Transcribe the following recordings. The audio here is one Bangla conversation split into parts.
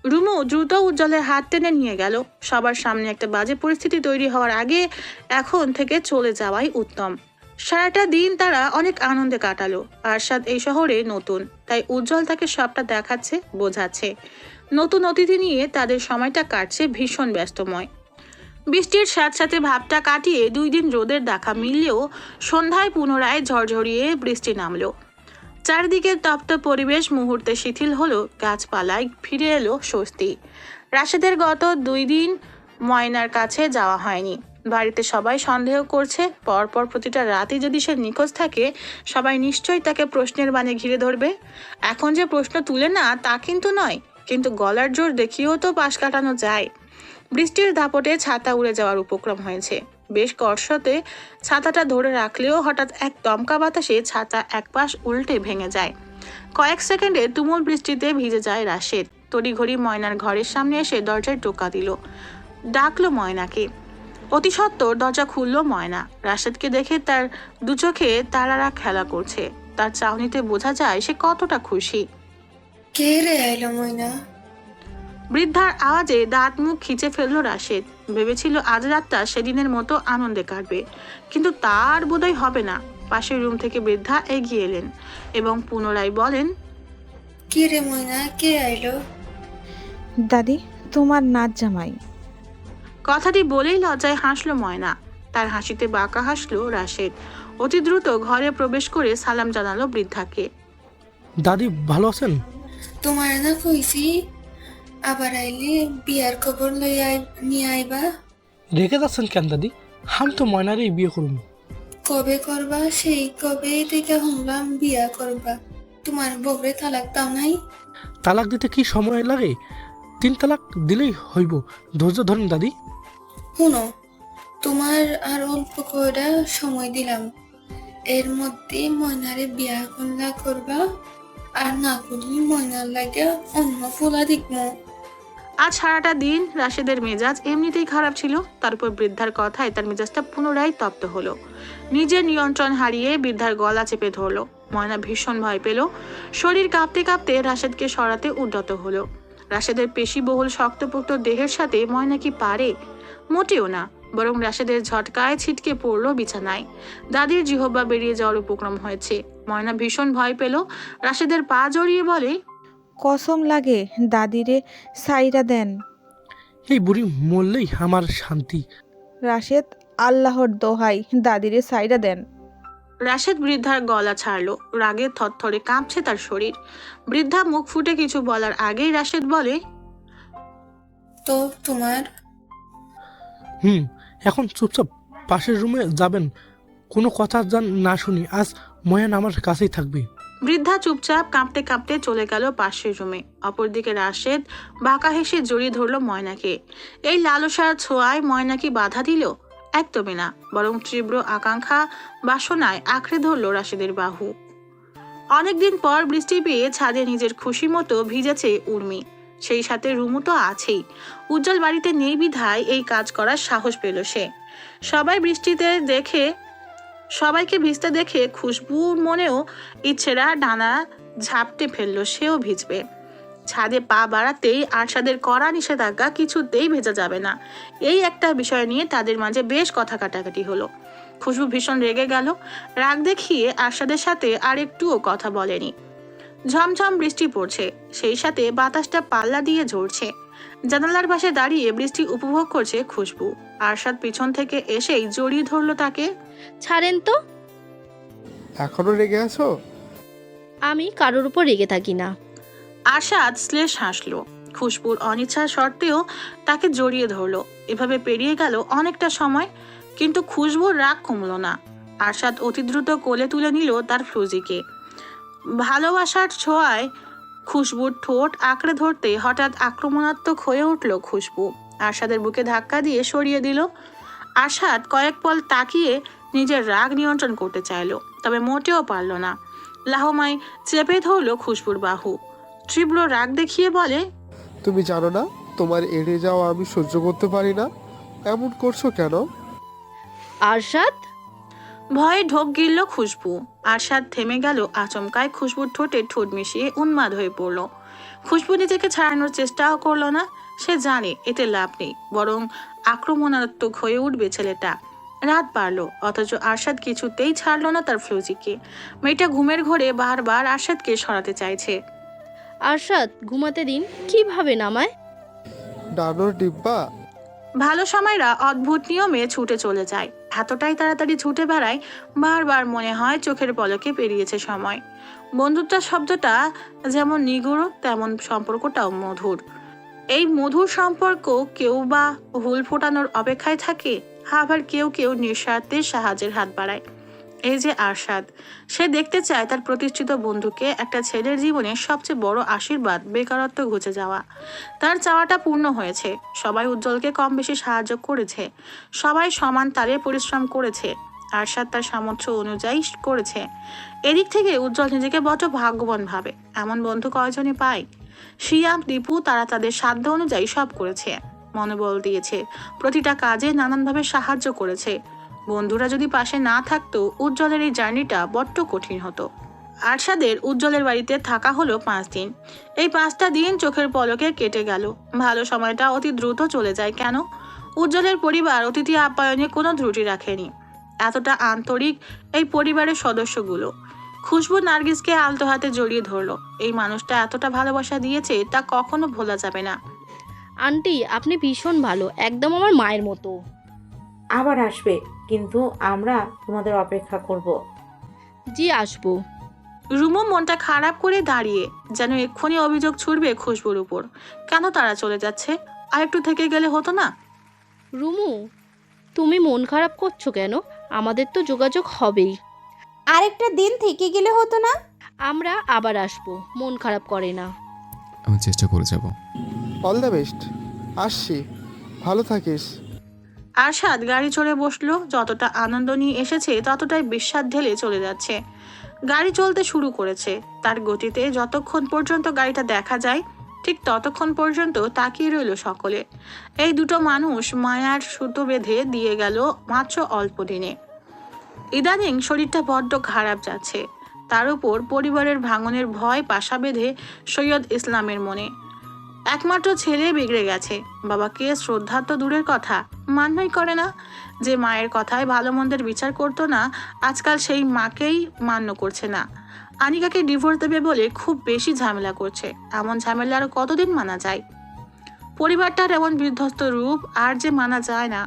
রুমু দ্রুত উজ্জ্বলের হাত টেনে নিয়ে গেল। সবার সামনে একটা বাজে পরিস্থিতি তৈরি হওয়ার আগে এখন থেকে চলে যাওয়াই উত্তম। সারাটা দিন তারা অনেক আনন্দে কাটালো। আরশাদ এই শহরে নতুন, তাই উজ্জ্বল তাকে সবটা দেখাচ্ছে, বোঝাচ্ছে। নতুন অতিথি নিয়ে তাদের সময়টা কাটছে ভীষণ ব্যস্তময়। বৃষ্টির সাথে সাথে ভাবটা কাটিয়ে 2 দিন রোদের দেখা মিললেও সন্ধ্যায় পুনরায় ঝড়ঝড়িয়ে বৃষ্টি নামলো। চারিদিকে তপ্ত পরিবেশ মুহূর্তে শিথিল হলো, গাছপালায় ফিরে এলো স্বস্তি। রাশেদের গত 2 দিন ময়নার কাছে যাওয়া হয়নি। বাড়িতে সবাই সন্দেহ করছে, পরপর প্রতিটা রাতই যদি সে নিখোঁজ থাকে সবাই নিশ্চয়ই তাকে প্রশ্নের বাণে ঘিরে ধরবে। এখন যে প্রশ্ন তুলে না তা কিন্তু নয়, কিন্তু গলার জোর দেখিয়েও তো পাশ কাটানো যায়। বৃষ্টির দাপটে ছাতা উড়ে যাওয়ার উপক্রম হয়েছে। বেশ কষ্টে ছাতাটা ধরে রাখলেও হঠাৎ এক দমকা বাতাসে ছাতা এক পাশ উল্টে ভেঙে যায়। কয়েক সেকেন্ডে তুমুল বৃষ্টিতে ভিজে যায় রাশেদ। তড়িঘড়ি ময়নার ঘরের সামনে এসে দরজায় টোকা দিল, ডাকলো ময়নাকে। অতি সত্বর দরজা খুলল ময়না। রাশেদকে দেখে তার দু চোখে তারারা খেলা করছে। তার চাহনিতে বোঝা যায় সে কতটা খুশি। কে রে আইলো ময়না? বৃদ্ধার আওয়াজে দাঁত মুখ খিচে ফেললো রাশেদ। ভেবেছিল আজ রাতটা সেদিনের মতো আনন্দে কাটবে, কিন্তু তার বোধহয় হবে না। পাশের রুম থেকে বৃদ্ধা এগিয়ে এলেন এবং পুনরায় বলেন, কে রে ময়না, কে আইলো? দাদি, তোমার নাচ জামাই। কথাটি বলেই লজ্জায় হাসলো ময়না। তার হাসিতে বাঁকা হাসলো রাশেদ। অতি দ্রুত ঘরে প্রবেশ করে সালাম জানালো বৃদ্ধাকে। দাদি ভালো আছেন? তোমার না কইছি আবার আইলে বিয়ার খবর নিয়ে আইবা। রেখে যাচ্ছেন কেন দাদি? আমি তো ময়নারই বিয়ে করব। কবে করবা? সেই কবে থেকে শুনলাম বিয়া করবা। তোমার বউরে তালাক দাও নাই? তালাক দিতে কি সময় লাগে? 3 তালাক দিলেই হইব। ধৈর্য ধরেন দাদি। শুনো, তোমার আর অল্প করে সময় দিলাম। এর মধ্যে ময়নারে বিয়া করবা, আর না করলে ময়নার লাগে অন্য ফুলা দেখবো। আজ সারাটা দিন রাশেদের মেজাজ এমনিতেই খারাপ ছিল, তারপর বৃদ্ধার কথায় তার মেজাজটা পুনরায় তপ্ত হলো। নিজের নিয়ন্ত্রণ হারিয়ে বৃদ্ধার গলা চেপে ধরলো। ময়না ভীষণ ভয় পেল। শরীর কাঁপতে কাঁপতে রাশেদকে সরাতে উদ্যত হলো। রাশেদের পেশিবহুল শক্তপোক্ত দেহের সাথে ময়না কি পারে? মোটেও না, বরং রাশেদের ঝটকায় ছিটকে পড়লো বিছানায়। দাদির জিহ্বা বেরিয়ে যাওয়ার উপক্রম হয়েছে। ময়না ভীষণ ভয় পেল। রাশেদের পা জড়িয়ে বলে, কসম লাগে দাদিরে সাইরা দেন। এই বুড়ি মরলেই আমার শান্তি। রাশেদ, আল্লাহর দোহাই দাদিরে সাইরা দেন। রাশেদ বৃদ্ধার গলা ছাড়লো। রাগে থরথরে কাঁপছে তার শরীর। বৃদ্ধা মুখ ফুটে কিছু বলার আগেই রাশেদ বলে, তো তোমার এখন চুপচাপ পাশের রুমে যাবেন। কোনো কথা যেন না শুনি। আজ ময়ান আমার কাছেই থাকবে। বৃদ্ধা চুপচাপ কাঁপতে কাঁপতে চলে গেল পাশের রুমে। অপরদিকে রাশেদ বাঁকা হেসে জড়িয়ে ধরলো ময়নাকে। এই লালসার ছোঁয়ায় ময়না কি বাধা দিল? একদমই না, বরং তীব্র আকাঙ্ক্ষা বাসনায় আঁকড়ে ধরলো রাশেদের বাহু। অনেকদিন পর বৃষ্টি পেয়ে ছাদে নিজের খুশি মতো ভিজেছে উর্মি। সেই সাথে রুমু তো আছেই। উজ্জ্বল বাড়িতে নেই বিধায় এই কাজ করার সাহস পেল সে। সবাইকে ভিজতে দেখে খুশবুর মনেও ইচ্ছেরা ডানা ঝাপটে ফেললো, সেও ভিজবে। ছাদে পা বাড়াতেই আরশাদের কড়া নিষেধাজ্ঞা, কিছুতেই ভেজা যাবে না। এই একটা বিষয় নিয়ে তাদের মাঝে বেশ কথা কাটাকাটি হলো। খুশবু ভীষণ রেগে গেল। রাগ দেখিয়ে আরশাদের সাথে আর একটুও কথা বলেনি। ঝমঝম বৃষ্টি পড়ছে, সেই সাথে বাতাসটা পাল্লা দিয়ে ঝরছে। জানালার পাশে দাঁড়িয়ে বৃষ্টি উপভোগ করছে খুশবু। আরশাদ পিছন থেকে এসেই জড়িয়ে ধরলো তাকে। ছাড়েন তো। এখনো রেগে আছো? আমি কারোর উপর রেগে থাকি না। আরশাদ শ্লেষ হাসলো। খুশবুর অনিচ্ছা সত্ত্বেও তাকে জড়িয়ে ধরলো। এভাবে পেরিয়ে গেল অনেকটা সময়, কিন্তু খুশবুর রাগ কমলো না। আরশাদ অতি দ্রুত কোলে তুলে নিল তার ফ্লুজিকে। ভালোবাসার ছোঁয়ায় খুশবুর ঠোঁট আঁকড়ে ধরতে হঠাৎ আক্রমণাত্মক হয়ে উঠল খুশবু। আরশাদের বুকে ধাক্কা দিয়ে সরিয়ে দিল। আরশাদ কয়েক পল তাকিয়ে নিজের রাগ নিয়ন্ত্রণ করতে চাইল, তবে মোটেও পারল না। লাহমাই চেপে ধরল খুশবুর বাহু। তীব্র রাগ দেখিয়ে বলে, তুমি জানো না তোমার এড়ে যাওয়া আমি সহ্য করতে পারি না? এমন করছো কেন? আরশাদ, ভয়ে ঢোক গিলল খুশবু। আরশাদ থেমে গেল আচমকায়। খুশবুর ঠোঁটে ঠোঁট মিশিয়ে উন্মাদ হয়ে পড়ল। খুশবু নিজেকে ছাড়ানোর চেষ্টাও করলো না। সে জানে এতে লাভ নেই, বরং আক্রমণাত্মক হয়ে উঠবে ছেলেটা। রাত বাড়লো, অথচ আরশাদ কিছুতেই ছাড়লো না তার ফ্লুজিকে। মেয়েটা ঘুমের ঘোরে বারবার আরশাদকে সরাতে চাইছে। আরশাদ, ঘুমাতে দিন। কিভাবে নামায়? ডানোর ডিব্বা। ভালো সময়রা অদ্ভুত নিয়মে ছুটে চলে যায়, এতটাই তাড়াতাড়ি ছুটে বেড়ায় বারবার মনে হয় চোখের পলকে পেরিয়েছে সময়। বন্ধুত্ব শব্দটা যেমন নিগুড়, তেমন সম্পর্কটাও মধুর। এই মধুর সম্পর্ক কেউ বা হুল ফোটানোর অপেক্ষায় থাকে, আবার কেউ কেউ নিঃস্বার্থে সাহায্যের হাত বাড়ায়। এই যে আরশাদ, সে দেখতে চায় তার প্রতিষ্ঠিত বন্ধুকে একটা ছেলের জীবনে সবচেয়ে বড় আশীর্বাদ বেকারত্ব ঘুচে যাওয়া। তার চাওয়াটা পূর্ণ হয়েছে। সবাই উজ্জ্বলকে কম বেশি সাহায্য করেছে, সবাই সমান তারে পরিশ্রম করেছে, আরশাদ তার সামর্থ্য অনুযায়ী করেছে। এদিক থেকে উজ্জ্বল নিজেকে বড় ভাগ্যবান ভাবে। এমন বন্ধু কয়জনই পায়? শিয়াম, দীপু তারা তাদের সাধ্য অনুযায়ী সব করেছে, মনোবল দিয়েছে, প্রতিটা কাজে নানানভাবে সাহায্য করেছে। বন্ধুরা যদি পাশে না থাকতো উজ্জ্বলের এই জার্নিটা বড্ড কঠিন হতো। আরশাদের উজ্জ্বলের বাড়িতে থাকা হলো 5 দিন। এই 5টা দিন চোখের পলকে কেটে গেল। ভালো সময়টা অতি দ্রুত চলে যায় কেন? উজ্জ্বলের পরিবার অতিথি আপ্যায়নে কোনো ত্রুটি রাখেনি। এতটা আন্তরিক এই পরিবারের সদস্যগুলো। খুশবু নার্গিসকে আলতো হাতে জড়িয়ে ধরলো। এই মানুষটা এতটা ভালোবাসা দিয়েছে তা কখনো ভোলা যাবে না। আন্টি, আপনি ভীষণ ভালো, একদম আমার মায়ের মতো। আবার আসবে, কিন্তু আমরা তোমাদের অপেক্ষা করব। জি, আসবো। রুমু মনটা খারাপ করে দাঁড়িয়ে, যেন এক্ষুনি অভিযোগ ছুড়বে খুশবুর উপর। কেন তারা চলে যাচ্ছে? আর একটু থেকে গেলে হতো না? রুমু, তুমি মন খারাপ করছো কেন? আমাদের তো যোগাযোগ হবেই। আরেকটা দিন থেকে গেলে হতো না? আমরা আবার আসবো, মন খারাপ করে না। আমি চেষ্টা করে যাব। All the best. আসছি, ভালো থাকিস। আরশাদ গাড়ি চড়ে বসলো। যতটা আনন্দ নিয়ে এসেছে ততটাই বিস্বাদ ঢেলে চলে যাচ্ছে। গাড়ি চলতে শুরু করেছে। তার গতিতে যতক্ষণ পর্যন্ত গাড়িটা দেখা যায় ঠিক ততক্ষণ পর্যন্ত তাকিয়ে রইল সকলে। এই দুটো মানুষ মায়ার সুতো বেঁধে দিয়ে গেল মাত্র অল্প দিনে। ইদানিং শরীরটা বড্ড খারাপ যাচ্ছে। তার উপর পরিবারের ভাঙনের ভয় পাশা বেঁধে সৈয়দ ইসলামের মনে। একমাত্র ছেলে বিগড়ে গেছে, বাবাকে শ্রদ্ধা তো দূরের কথা, মান্যই করে না। যে মায়ের কথায় ভালো মন্দের বিচার করতো না, আজকাল সেই মাকেই মান্য করছে না। আনিকাকে ডিভোর্স দেবে বলে খুব বেশি ঝামেলা করছে। এমন ঝামেলা আর কতদিন মানা যায়? পরিবারটার এমন বিধ্বস্ত রূপ আর যে মানা যায় না।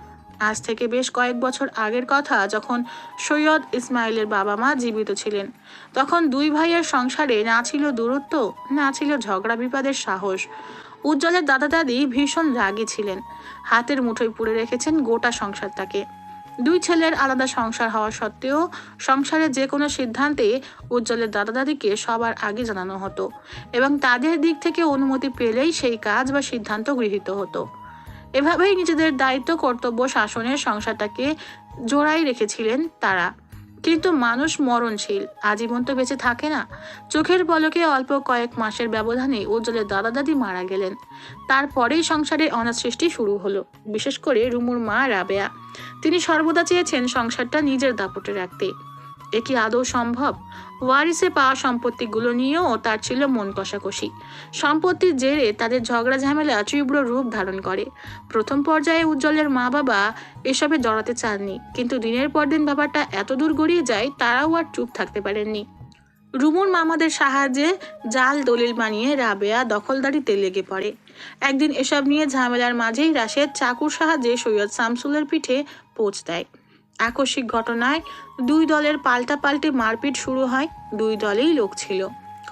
আজ থেকে বেশ কয়েক বছর আগের কথা, যখন সৈয়দ ইসমাইলের বাবা মা জীবিত ছিলেন, তখন দুই ভাইয়ের সংসারে না ছিল দূরত্ব, না ছিল ঝগড়া বিবাদের সাহস। উজ্জ্বলের দাদা দাদি ভীষণ রাগী ছিলেন, হাতের মুঠোয় পুরে রেখেছেন গোটা সংসারটাকে। দুই ছেলের আলাদা সংসার হওয়া সত্ত্বেও সংসারের যে কোনো সিদ্ধান্তে উজ্জ্বলের দাদা দাদিকে সবার আগে জানানো হতো এবং তাদের দিক থেকে অনুমতি পেলেই সেই কাজ বা সিদ্ধান্ত গৃহীত হতো। এভাবেই নিজেদের দায়িত্ব কর্তব্য শাসনের সংসারটাকে জোড়াই রেখেছিলেন তারা। কিন্তু মানুষ মরণশীল, আজীবন তো বেঁচে থাকে না। চোখের পলকে অল্প কয়েক মাসের ব্যবধানে উজ্জ্বলের দাদা দাদি মারা গেলেন। তারপরেই সংসারে অনাথ সৃষ্টি শুরু হলো, বিশেষ করে রুমুর মা রাবেয়া। তিনি সর্বদা চেয়েছেন সংসারটা নিজের দাপটে রাখতে। এ কি আদৌ সম্ভব? ওয়ারিসে পাওয়া সম্পত্তিগুলো নিয়েও তার ছিল মন কষাকষি। সম্পত্তির জেরে তাদের ঝগড়া ঝামেলা তীব্র রূপ ধারণ করে। প্রথম পর্যায়ে উজ্জ্বলের মা বাবা এসবে জড়াতে চাননি, কিন্তু দিনের পর দিন ব্যাপারটা এত দূর গড়িয়ে যায় তারাও আর চুপ থাকতে পারেননি। রুমুর মামাদের সাহায্যে জাল দলিল বানিয়ে রাবেয়া দখলদারিতে লেগে পড়ে। একদিন এসব নিয়ে ঝামেলার মাঝেই রাশেদ চাকুর সাহায্যে সৈয়দ শামসুলের পিঠে পোঁচ দেয়। আকস্মিক ঘটনায় দুই দলের পাল্টাপাল্টি মারপিট শুরু হয়। দুই দলেই লোক ছিল।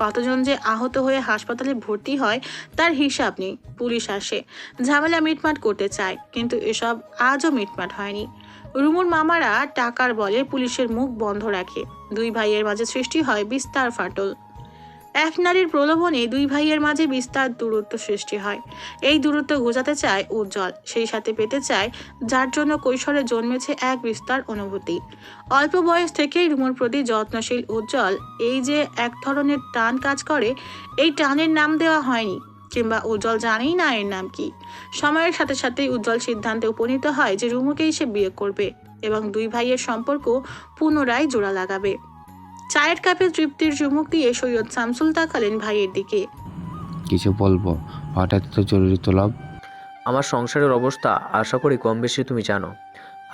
কতজন যে আহত হয়ে হাসপাতালে ভর্তি হয় তার হিসাব নেই। পুলিশ আসে, ঝামেলা মিটমাট করতে চায়, কিন্তু এসব আজও মিটমাট হয়নি। রুমুর মামারা টাকার বলে পুলিশের মুখ বন্ধ রাখে। দুই ভাইয়ের মাঝে সৃষ্টি হয় বিস্তার ফাটল। এক নারীর প্রলোভনে দুই ভাইয়ের মাঝে বিস্তার দূরত্ব সৃষ্টি হয়। এই দূরত্ব ঘোচাতে চায় উজ্জ্বল, সেই সাথে পেতে চায় যার জন্য কৈশোরে জন্মেছে এক বিস্তার অনুভূতি। অল্প বয়স থেকেই রুমুর প্রতি যত্নশীল উজ্জ্বল এই যে এক ধরনের টান কাজ করে, এই টানের নাম দেওয়া হয়নি, কিংবা উজ্জ্বল জানেই না এর নাম কি। সময়ের সাথে সাথেই উজ্জ্বল সিদ্ধান্তে উপনীত হয় যে রুমুকেই সে বিয়ে করবে এবং দুই ভাইয়ের সম্পর্ক পুনরায় জোড়া লাগাবে। চায়ের কাপে তৃপ্তির চুমুক দিয়ে সৈয়দ শামসুল তাকালেন ভাইয়ের দিকে। কিছু বলবো, হঠাৎ তো জরুরি তলব। আমার সংসারের অবস্থা আশা করি কম বেশি তুমি জানো।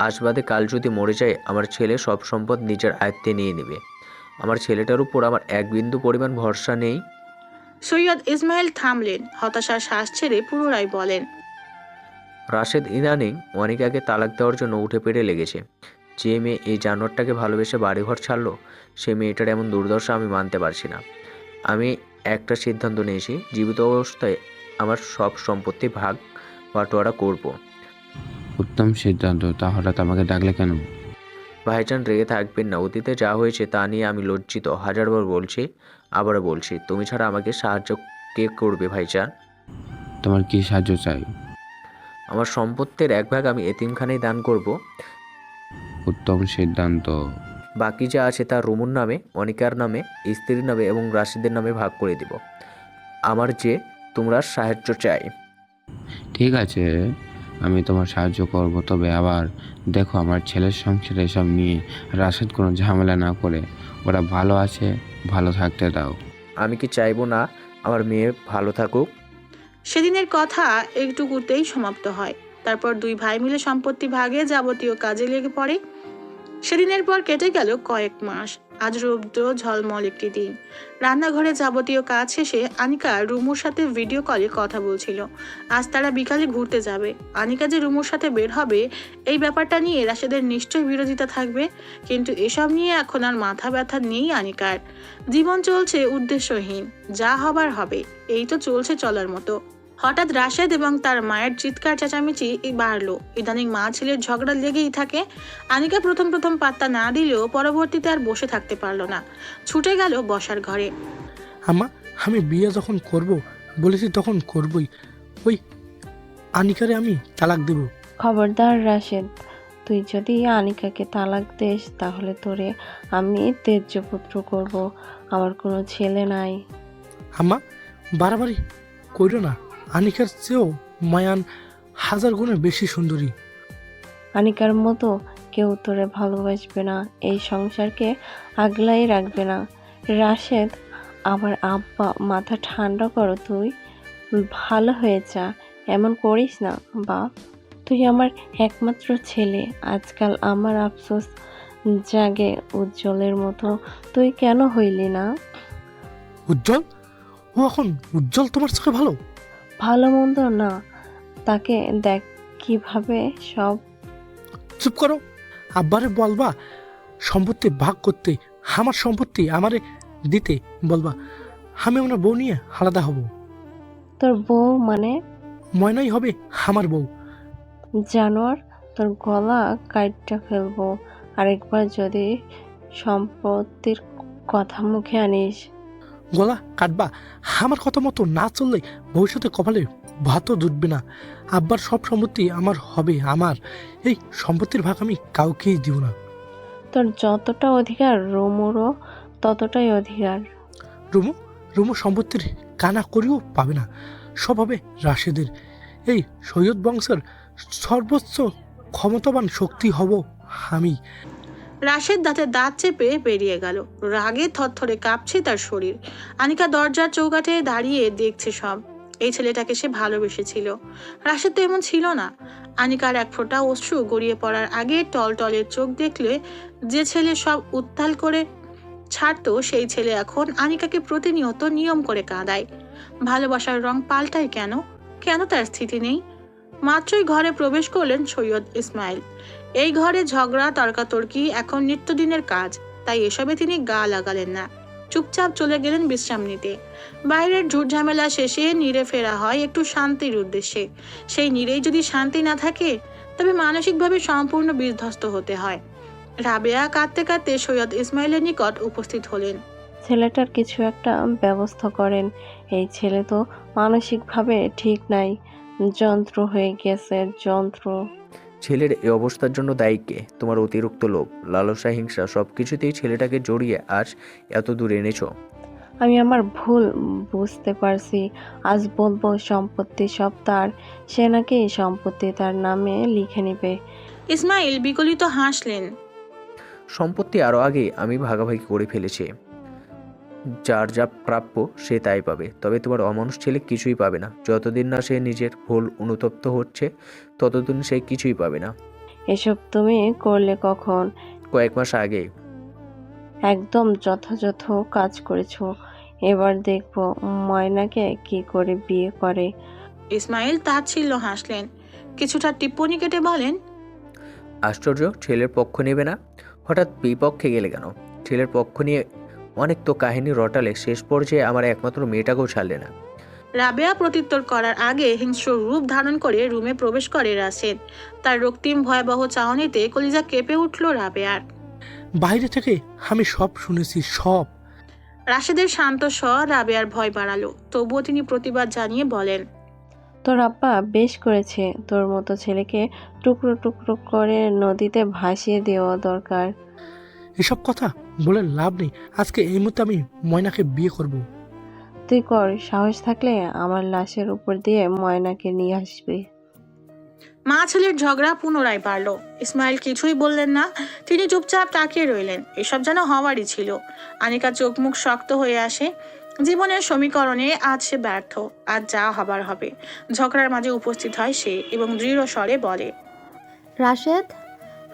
আজ বাদে কাল যদি মরে যায় আমার ছেলে সব সম্পদ নিজের আয়ত্তে নিয়ে নেবে। আমার ছেলেটার উপর আমার এক বিন্দু পরিমাণ ভরসা নেই। সৈয়দ ইসমাইল থামলেন, হতাশার শ্বাস ছেড়ে পুনরায় বলেন, রাশেদ ইদানিং অনেক আগে তালাক দেওয়ার জন্য উঠে পেড়ে লেগেছে। যে মেয়ে এই জানোয়ারটাকে ভালোবেসে বাড়িঘর ছাড়লো, সে মেয়েটার এমন দুর্দশা আমি মানতে পারছি না। আমি একটা সিদ্ধান্ত নিয়েছি, জীবিত অবস্থায় আমার সব সম্পত্তি ভাগ বাটোয়ারা করব। উত্তম সিদ্ধান্ত। তা হঠাৎ আমাকে ডাকলে কেন? ভাইজান রেগে থাকবেন না, অতীতে যা হয়েছে তা নিয়ে আমি লজ্জিত। হাজারবার বলছি, আবারও বলছি, তুমি ছাড়া আমাকে সাহায্য কে করবে ভাইজান? তোমার কি সাহায্য চাই? আমার সম্পত্তির এক ভাগ আমি এতিমখানায় দান করব। উত্তম সিদ্ধান্ত। বাকি যা আছে তা রুমুর নামে, অনিকার নামে, স্ত্রীর নামে এবং রাশিদের নামে ভাগ করে দিব। আমার যে তোমরা সাহায্য চাই। ঠিক আছে, আমি তোমার সাহায্য করব, তবে আবার দেখো আমার ছেলের সংসারে এসব নিয়ে রাশেদ কোনো ঝামেলা না করে ওরা ভালো আছে, ভালো থাকতে দাও। আমি কি চাইবো না আমার মেয়ে ভালো থাকুক? সেদিনের কথা একটুকুতেই সমাপ্ত হয়। তারপর দুই ভাই মিলে সম্পত্তি ভাগে যাবতীয় কাজে লেগে পড়ে। সেদিনের পর কেটে গেল কয়েক মাস। আজ রৌদ্র ঝলমল একটি দিন। রান্নাঘরে যাবতীয় কাজ শেষে আনিকা রুমুর সাথে ভিডিও কলে কথা বলছিল। আজ তারা বিকালে ঘুরতে যাবে। আনিকা যে রুমুর সাথে বের হবে, এই ব্যাপারটা নিয়ে রাশেদের নিশ্চয়ই বিরোধিতা থাকবে, কিন্তু এসব নিয়ে এখন আর মাথা ব্যথা নেই আনিকার। জীবন চলছে উদ্দেশ্যহীন, যা হবার হবে, এই তো চলছে চলার মতো। হঠাৎ রাশেদ এবং তার মায়ের চিৎকার চেঁচামেচি বাড়লো। ইদানিং মা ছেলের ঝগড়া লেগেই থাকে। আনিকা প্রথম প্রথম পাত্তা না দিলেও পরবর্তীতে আর বসে থাকতে পারলো না, ছুটে গেল বসার ঘরে। আম্মা, আমি বিয়ে যখন করব বলেছি তখন করবই। ওই আনিকারে আমি তালাক দেব। খবরদার রাশেদ, তুই যদি আনিকাকে তালাক দিস তাহলে তোরে আমি তেজ্যপুত্র করব। আমার কোনো ছেলে নাই। আম্মা, বাড়াবাড়ি কইরো না। আনিকার চেয়েও মায়ান হাজার গুণে বেশি সুন্দরী। আনিকার মতো কেউ তোরে ভালোবাসবে না, এই সংসারকে আগলাই রাখবে না। রাশেদ, আবার আব্বা, মাথা ঠান্ডা করো। তুই ভালো হয়ে যা, এমন করিস না বাপ। তুই আমার একমাত্র ছেলে। আজকাল আমার আফসোস জাগে উজ্জ্বলের মতো তুই কেন হইলি না? উজ্জ্বল? ও এখন উজ্জ্বল তোমার চোখে ভালো? ভালো মন্দ না, তাকে দেখ কিভাবে সব। চুপ করো। আব্বারে বলবা সম্পত্তি ভাগ করতে, আমার সম্পত্তি আমারে দিতে বলবা। আমি আমার বউ নিয়ে আলাদা হব। তোর বউ মানে? ময়নাই হবে আমার বউ। জানোয়ার, তোর গলা কাইটটা ফেলবো আরেকবার যদি সম্পত্তির কথা মুখে আনিস। গলা কাটবা? আমার কথা মতো না চললে ভবিষ্যতে কপালে ভাতও জুটবে না। আব্বার সব সম্পত্তি আমার হবে, আমার। এই সম্পত্তির ভাগ আমি কাউকেই দিব না। তোর যতটা অধিকার রুমুরও ততটাই অধিকার। রুমু সম্পত্তির কানা করেও পাবে না, সব হবে রাশেদের। এই সৈয়দ বংশের সর্বোচ্চ ক্ষমতাবান শক্তি হব আমি। রাশেদ দাঁতে দাঁত চেপে বেরিয়ে গেল। রাগে থরথরে কাঁপছে তার শরীর। আনিকা দরজার চৌকাঠে দাঁড়িয়ে দেখছে সব। এই ছেলেটাকে সে ভালোবেসেছিল। রাশেদ তো এমন ছিল না। আনিকার এক ফোঁটা অশ্রু গড়িয়ে পড়ার আগে টলটলের চোখ দেখলে যে ছেলে সব উত্তাল করে ছাড়তো, সেই ছেলে এখন আনিকাকে প্রতিনিয়ত নিয়ম করে কাঁদায়। ভালোবাসার রং পাল্টায় কেন? কেন তার স্থিতি নেই? মাত্রই ঘরে প্রবেশ করলেন সৈয়দ ইসমাইল। এই ঘরে ঝগড়া তর্কাতর্কি এখন নিত্যদিনের কাজ, তাই এসবে তিনি গা লাগালেন না। চুপচাপ চলে গেলেন বিশ্রাম নিতে। বাইরের ঝুটঝামেলা শেষে নীরে ফেরা হয় একটু শান্তির উদ্দেশ্যে। সেই নীরেই যদি শান্তি না থাকে, তবে মানসিকভাবে সম্পূর্ণ বিধ্বস্ত হতে হয়। রাবেয়া কাঁদতে কাঁদতে সৈয়দ ইসমাইলের নিকট উপস্থিত হলেন। ছেলেটার কিছু একটা ব্যবস্থা করেন। এই ছেলে তো মানসিকভাবে ঠিক নাই, যন্ত্র হয়ে গেছে, যন্ত্র। ছেলের এই অবস্থার জন্য দায়ী কে? তোমার অতিরিক্ত লোভ, লালসা, হিংসা সবকিছুতেই ছেলেটাকে জড়িয়ে আজ এত দূর এনেছো। আমি আমার ভুল বুঝতে পারছি। আজ বলবো সম্পত্তি সব তার, সে নাকি সম্পত্তি তার নামে লিখে নেবে। ইসমাইল বিকলিত হাসলেন। সম্পত্তি আরও আগে আমি ভাগাভাগি করে ফেলেছি। যার যা প্রাপ্য সে তাই পাবে, তবে তোমার অমানুষ ছেলে কিছুই পাবে না। যতদিন না সে নিজের ভুল অনুতপ্ত হচ্ছে ততদিন সে কিছুই পাবে না। এসব তুমি করলে কখন? কয়েক মাস আগে। একদম যথাযথ কাজ করেছো। এবার দেখবো ময়নাকে কি করে বিয়ে করে। ইসমাইল তাচ্ছিল্য হাসলেন, কিছুটা টিপ্পনি কেটে বলেন, আশ্চর্য, ছেলের পক্ষ নেবে না? হঠাৎ বিপক্ষে গেলে কেন? ছেলের পক্ষ নিয়ে অনেক তো কাহিনী রটালে, শেষ পর্যায়ে আমার একমাত্র মেয়েটাকেও ছাড়লে না। রাবেয়া প্রত্যুত্তর করার আগে হিংস্র রূপ ধারণ করে রুমে প্রবেশ করে রাশেদ। তার রক্তিম ভয়াবহ চাহনিতে কলিজা কেঁপে উঠল রাবেয়ার। বাইরে থেকে আমি সব শুনেছি, সব। রাশেদের শান্ত স্বর রাবেয়ার ভয় বাড়ালো, তবুও তিনি প্রতিবাদ জানিয়ে বলেন, তোর আব্বা বেশ করেছে, তোর মতো ছেলেকে টুকরো টুকরো করে নদীতে ভাসিয়ে দেওয়া দরকার। এসব কথা বলে লাভ নেই। আজকে এই মুহূর্তে আমি ময়নাকে বিয়ে করব। তুই কর, সাহস থাকলে আমার লাশের উপর দিয়ে ময়নাকে নিয়ে আসবি। মা ছেলের ঝগড়া পুনরায় বাড়ল। ইসমাইল কিছুই বললেন না, তিনি চুপচাপ তাকিয়ে রইলেন। এসব যেন হওয়ারই ছিল। আনিকা চোখ মুখ শক্ত হয়ে আসে। জীবনের সমীকরণে আজ সে ব্যর্থ, আজ যা হবার হবে। ঝগড়ার মাঝে উপস্থিত হয় সে এবং দৃঢ় স্বরে বলে, রাশেদ,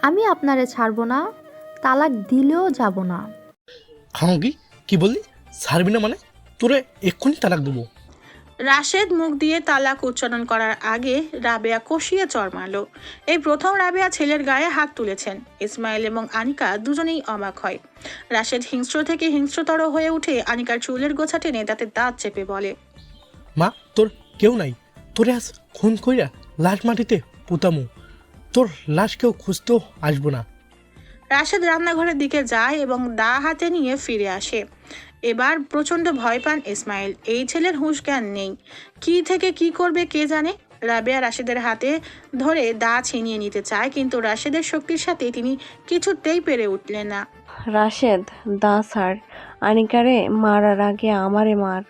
আমি আপনারে ছাড়বো না, তালাক দিলেও যাব না। খাঙ্গি, কি বললি? ছাড়বি না মানে? তোরে এক্ষুনি তালাক দেবো। রাশেদ মুখ দিয়ে তালাক উচ্চারণ করার আগে রাবেয়া কষিয়ে চড় মারল। এই প্রথম রাবেয়া ছেলের গায়ে হাত তুলেছেন। ইসমাইল এবং আনিকা দুজনেই অবাক হয়। রাশেদ হিংস্র থেকে হিংস্রতর হয়ে উঠে আনিকার চুলের গোছা টেনে তাতে দাঁত চেপে বলে, মা, তোর কেউ নাই। তোরে আজ খুন কইরা লাশ মাটিতে পুতামু। তোর লাশ কেউ খুঁজতেও আসবো না। রাশেদ রান্নাঘরের দিকে যায় এবং দা হাতে নিয়ে ফিরে আসে। এবার প্রচন্ড ভয় পান ইসমাইল। এই ছেলের হুঁশ জ্ঞান নেই, কি থেকে কি করবে কে জানে। রাবেয়া রাশেদের হাতে ধরে দা ছিনিয়ে নিতে চায়, কিন্তু রাশেদের শক্তির সাথে তিনি কিছুতেই পেরে উঠলেন না। রাশেদ, দা স্যার, আনিকারে মারার আগে আমারে মার।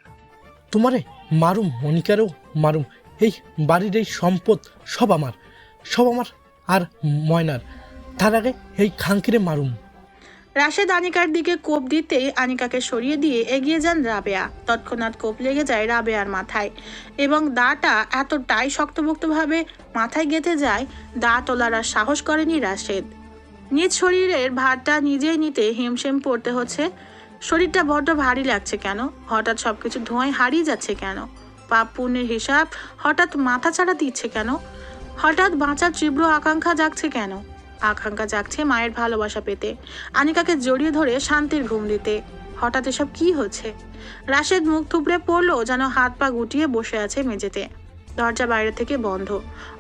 তোমারে মারুম, মনিকারেও মারুম। এই বাড়ির এই সম্পদ সব আমার, সব আমার আর ময়নার। তার আগে এই খাঙ্কিরে মারুম। রাশেদ আনিকার দিকে কোপ দিতেই আনিকাকে সরিয়ে দিয়ে এগিয়ে যান রাবেয়া। তৎক্ষণাৎ কোপ লেগে যায় রাবেয়ার মাথায় এবং দাটা এতটাই শক্তপোক্তভাবে মাথায় গেঁথে যায়, দা তোলার আর সাহস করেনি রাশেদ। নিজ শরীরের ভারটা নিজেই নিতে হিমশিম পড়তে হচ্ছে। শরীরটা বড্ড ভারী লাগছে কেন? হঠাৎ সবকিছু ধোঁয়ায় হারিয়ে যাচ্ছে কেন? পাপ পুণ্যের হিসাব হঠাৎ মাথা চাড়া দিচ্ছে কেন? হঠাৎ বাঁচার তীব্র আকাঙ্ক্ষা জাগছে কেন? আকাঙ্ক্ষা জাগছে মায়ের ভালোবাসা পেতে, আনিকাকে জড়িয়ে ধরে শান্তির ঘুম দিতে। হঠাৎ এসব কি হচ্ছে? রাশেদ মুখ থুবড়ে পড়লো, যেন হাত পা গুটিয়ে বসে আছে মেঝেতে। দরজা বাইরে থেকে বন্ধ।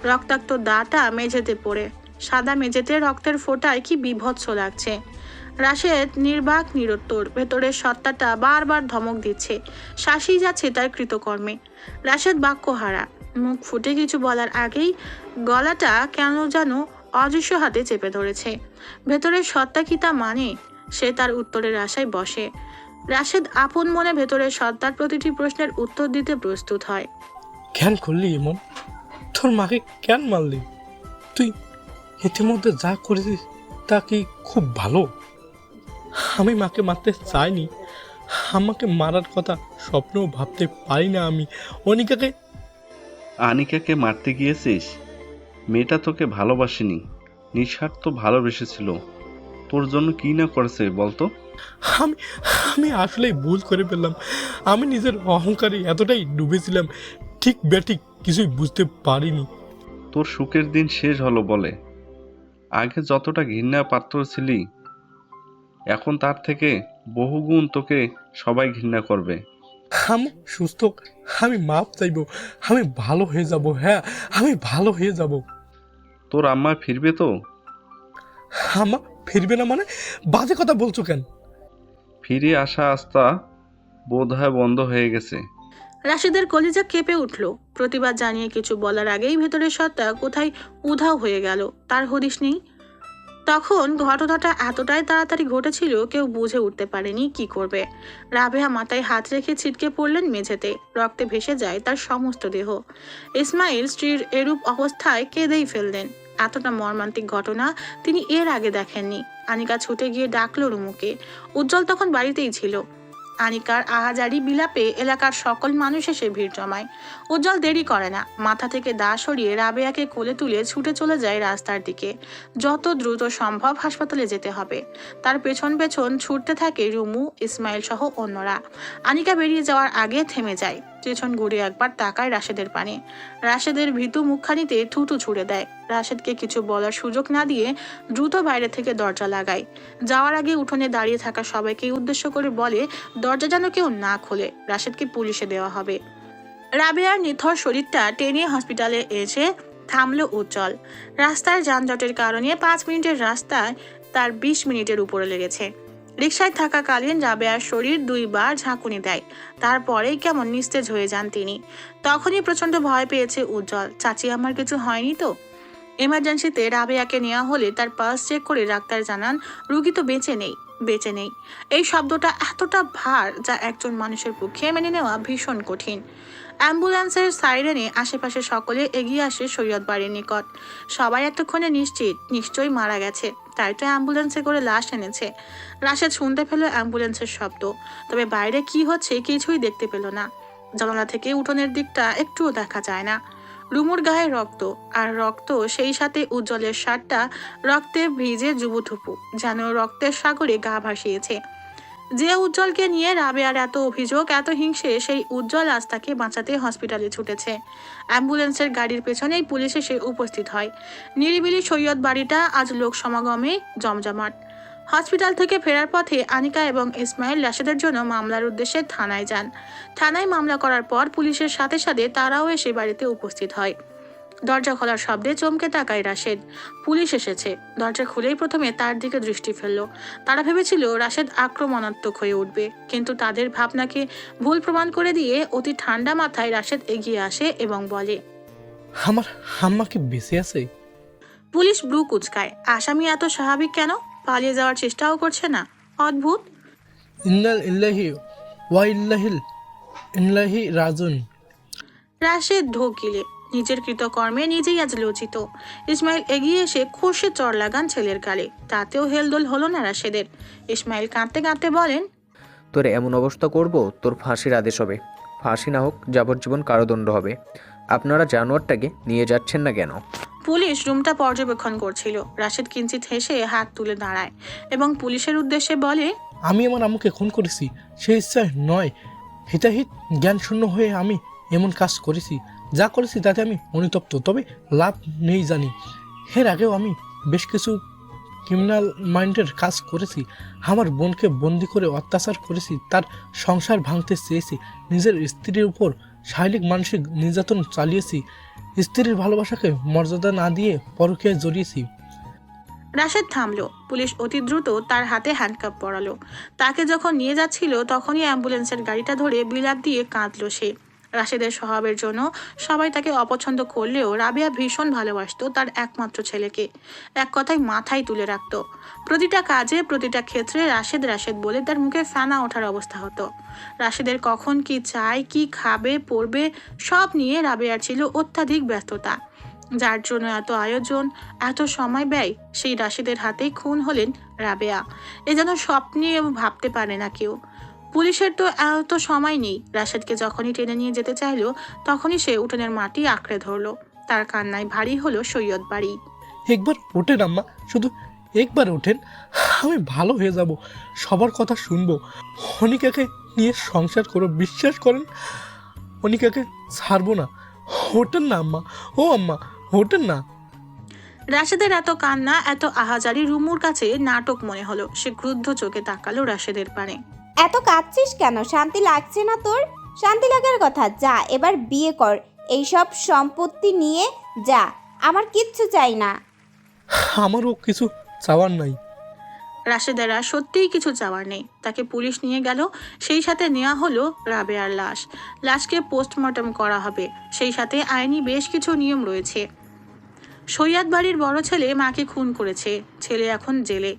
রক্তাক্ত দাটা মেঝেতে পড়ে, সাদা মেঝেতে রক্তের ফোঁটায় কি বিভৎস লাগছে। রাশেদ নির্বাক নিরুত্তর। ভেতরের সত্তাটা বারবার ধমক দিচ্ছে, শাসি যাচ্ছে তার কৃতকর্মে। রাশেদ বাক্যহারা, মুখ ফুটে কিছু বলার আগেই গলাটা কেন যেন অদৃশ্য হাতে চেপে ধরেছে। ভেতরের সত্তা কি তা মানে? সে তার উত্তরের আশায় বসে। রাশেদ আপন মনে ভেতরের সত্তার প্রতিটি প্রশ্নের উত্তর দিতে প্রস্তুত হয়। কেন করলি এমন? তোর মাকে কেন মারলি? তুই ইতিমধ্যে যা করেছিস তা কি খুব ভালো? আমি মাকে মারতে চাইনি। আমাকে মারার কথা স্বপ্নেও ভাবতে পারি না আমি। আনিকাকে মারতে গিয়েছিস? মেয়েটা তোকে ভালোবাসেনি, নিঃস্বার্থ ভালোবেসেছিল। তোর জন্য কি না করেছে বলতো? আমি আসলেই ভুল করে ফেললাম। আমি নিজের অহংকারে এতটাই ডুবেছিলাম, ঠিক ব্যাঠিক কিছুই বুঝতে পারিনি। তোর সুখের দিন শেষ হলো বলে আগে যতটা ঘৃণা পাত্র ছিলি, এখন তার থেকে বহুগুণ তোকে সবাই ঘৃণা করবে। আমি সুস্থ, আমি মাপ চাইব, আমি ভালো হয়ে যাব। হ্যাঁ, আমি ভালো হয়ে যাব। তোর আম্মা ফিরবে তো? আম্মা ফিরবে না মানে? বাজে কথা বলছো কেন? ফিরে আসা আস্তা বোধহয় বন্ধ হয়ে গেছে। রাশেদের কলিজা কেঁপে উঠল। প্রতিবাদ জানিয়ে কিছু বলার আগেই ভেতরের সত্তা কোথায় উধাও হয়ে গেল তার হদিশ নেই। তখন ঘটনাটা এতটাই তাড়াতাড়ি ঘটেছিল, কেউ বুঝে উঠতে পারেনি কি করবে। রাবেয়া মাথায় হাত রেখে ছিটকে পড়লেন মেঝেতে। রক্তে ভেসে যায় তার সমস্ত দেহ। ইসমাইল স্ত্রীর এরূপ অবস্থায় কেঁদেই ফেললেন। এতটা মর্মান্তিক ঘটনা তিনি এর আগে দেখেননি। আনিকা ছুটে গিয়ে ডাকলো রুমুকে। উজ্জ্বল তখন বাড়িতেই ছিল। আনিকার আহাজারি বিলাপে এলাকার সকল মানুষ এসে ভিড় জমায়। উজ্জ্বল দেরি করে না, মাথা থেকে দা সরিয়ে রাবেয়াকে কোলে তুলে ছুটে চলে যায় রাস্তার দিকে। যত দ্রুত সম্ভব হাসপাতালে যেতে হবে। তার পেছন পেছন ছুটতে থাকে রুমু, ইসমাইল সহ অন্যরা। আনিকা বেরিয়ে যাওয়ার আগে থেমে যায়, পেছন ঘুরে একবার তাকায় রাশেদের পানে। রাশেদের ভীতু মুখখানিতে থুতু ছুড়ে দেয়। রাশেদকে কিছু বলার সুযোগ না দিয়ে দ্রুত বাইরে থেকে দরজা লাগায়। যাওয়ার আগে উঠোনে দাঁড়িয়ে থাকা সবাইকে উদ্দেশ্য করে বলে দরজা যেন কেউ না খোলে, রাশেদকে পুলিশে দেওয়া হবে। রাবেয়ার নিথর শরীরটা টেনে হসপিটালে এসে থামলো উজ্জ্বল। রাস্তার যানজটের কারণে 5 মিনিটের রাস্তায় তার 20 মিনিটের উপরে লেগেছে। রিকশায় থাকাকালীন রাবেয়ার শরীর 2 বার ঝাঁকুনি দেয়, তারপরেই কেমন নিস্তেজ হয়ে যান তিনি। তখনই প্রচন্ড ভয় পেয়েছে উজ্জ্বল, চাচি আমার কিছু হয়নি তো? এমার্জেন্সিতে রাবেয়াকে নেওয়া হলে তার পালস চেক করে ডাক্তার জানান রুগী তো বেঁচে নেই। এই শব্দটা এতটা ভার যা একজন মানুষের পক্ষে মেনে নেওয়া ভীষণ কঠিন। অ্যাম্বুলেন্সের সাইরেনে আশেপাশে সকলে এগিয়ে আসে সৈয়দ বাড়ির নিকট। সবাই এতক্ষণে নিশ্চয়ই মারা গেছে, তাই তো অ্যাম্বুলেন্সে করে লাশ এনেছে। রাশেদ শুনতে পেল অ্যাম্বুলেন্সের শব্দ, তবে বাইরে কি হচ্ছে কিছুই দেখতে পেল না। জানালা থেকে উঠোনের দিকটা একটুও দেখা যায় না। রুমুর গায়ে রক্ত, আর রক্ত সেই সাথে উজ্জ্বলের শার্টটা রক্তে ভিজে জুবুথুপু, যেন রক্তের সাগরে গা ভাসিয়েছে। যে উজ্জ্বলকে নিয়ে রাবেয়ার এত অভিযোগ, এত হিংসে, সেই উজ্জ্বল আজ তাকে বাঁচাতে হসপিটালে ছুটেছে। অ্যাম্বুলেন্সের গাড়ির পেছনেই পুলিশ এসে উপস্থিত হয়। নিরিবিলি সৈয়দ বাড়িটা আজ লোক সমাগমে জমজমাট। হসপিটাল থেকে ফেরার পথে আনিকা এবং ইসমাইল রাশেদের জন্য মামলার উদ্দেশ্যে থানায় যান। থানায় মামলা করার পর পুলিশের সাথে সাথে তারাও এসে বাড়িতে উপস্থিত হয়। দরজা খোলার শব্দে চমকে তাকায় রাশেদ। পুলিশ এসেছে। দরজা খুলেই প্রথমে তার দিকে দৃষ্টি ফেলল। তারা ভেবেছিল রাশেদ আক্রমণাত্মক হয়ে উঠবে, কিন্তু তাদের ভাবনাকে ভুল প্রমাণ করে দিয়ে অতি ঠান্ডা মাথায় রাশেদ এগিয়ে আসে এবং বলে, আমার আম্মা কি বেঁচে আছে? পুলিশ ব্রু কুচকায়। আসামি এত স্বাভাবিক কেন? পালিয়ে যাওয়ার চেষ্টাও করছে না? অদ্ভুত। ইন্নাল ইল্লাহি ওয়া ইল্লাহি রাজুন। রাশেদ ঢোক গিলে নিজের কৃতকর্মে নিজেই আজ লজ্জিত। ইসমাইল এগিয়ে এসে খোশে চড় লাগান ছেলের গালে, তাতেও হেলদোল হলো না রাশেদের। ইসমাইল কাঁদতে কাঁদতে বলেন, তোর এমন অবস্থা করব তোর ফাঁসির আদেশ হবে। ফাঁসি না হোক যাবজ্জীবন কারাদণ্ড হবে। আপনারা জানোয়ারটাকে নিয়ে যাচ্ছেন না কেন? পুলিশ রুমটা পর্যবেক্ষণ করছিল। রাশেদ কিঞ্চিত হেসে হাত তুলে দাঁড়ায় এবং পুলিশের উদ্দেশ্যে বলে, আমি আমার আম্মুকে খুন করেছি, সে ইচ্ছা নয়। হিতাহিত জ্ঞান শূন্য হয়ে আমি এমন কাজ করেছি। যা করেছি তাতে আমি অনুতপ্ত, তবে লাভ নেই জানি। এর আগেও আমি বেশ কিছু ক্রিমিনাল মাইন্ডের কাজ করেছি। আমার বোনকে বন্দি করে অত্যাচার করেছি, তার সংসার ভাঙতে চেয়েছি, নিজের স্ত্রীর উপর শারীরিক মানসিক নির্যাতন চালিয়েছি, স্ত্রীর ভালোবাসাকে মর্যাদা না দিয়ে পরকীয়ায় জড়িয়েছি। রাশেদ থামলো। পুলিশ অতি দ্রুত তার হাতে হ্যান্ডকাপ পরালো। তাকে যখন নিয়ে যাচ্ছিল তখনই অ্যাম্বুলেন্সের গাড়িটা ধরে বিলাপ দিয়ে কাঁদলো সে। রাশেদের স্বভাবের জন্য সবাই তাকে অপছন্দ করলেও রাবেয়া ভীষণ ভালোবাসতো তার একমাত্র ছেলেকে। এক কথায় মাথায় তুলে রাখতো। প্রতিটা কাজে, প্রতিটা ক্ষেত্রে রাশেদ রাশেদ বলে তার মুখে ফেনা ওঠার অবস্থা হতো। রাশেদের কখন কি চায়, কি খাবে, পড়বে, সব নিয়ে রাবেয়ার ছিল অত্যাধিক ব্যস্ততা। যার জন্য এত আয়োজন, এত সময় ব্যয়, সেই রাশেদের হাতেই খুন হলেন রাবেয়া। এ যেন স্বপ্নেও ভাবতে পারে না কেউ। পুলিশের তো এত সময় নেই। রাশেদকে যখনই টেনে নিয়ে যেতে চাইলো তখনই সে উঠোনের মাটি আঁকড়ে ধরলো। তার কান্নায় ভারী হলো সৈয়দ বাড়ি। একবার ওঠেন আম্মা, শুধু একবার ওঠেন, আমি ভালো হয়ে যাব, সবার কথা শুনবো। অনিকাকে নিয়ে সংসার করো, বিশ্বাস করেন অনিকাকে ছাড়বো না। ওঠেন না আম্মা, ও আম্মা ওঠেন না। রাশেদের এত কান্না, এত আহাজারি রুমুর কাছে নাটক মনে হলো। সে ক্রুদ্ধ চোখে তাকালো রাশেদের পানে। এত কাঁদছিস কেন? শান্তি লাগছে না তোর? শান্তি লাগার কথা, যা এবার বিয়ে কর, এইসব সম্পত্তি নিয়ে যা, আমার কিচ্ছু চাই না। আমারও কিছু চাওয়ার নাই। রাশেদেরা সত্যিই কিছু চাওয়ার নেই। তাকে পুলিশ নিয়ে গেল, সেই সাথে নেওয়া হলো রাবেয়ার লাশ। লাশকে পোস্টমর্টম করা হবে, সেই সাথে আইনি বেশ কিছু নিয়ম রয়েছে। সৈয়দ বাড়ির বড় ছেলে মাকে খুন করেছে, ছেলে এখন জেলে,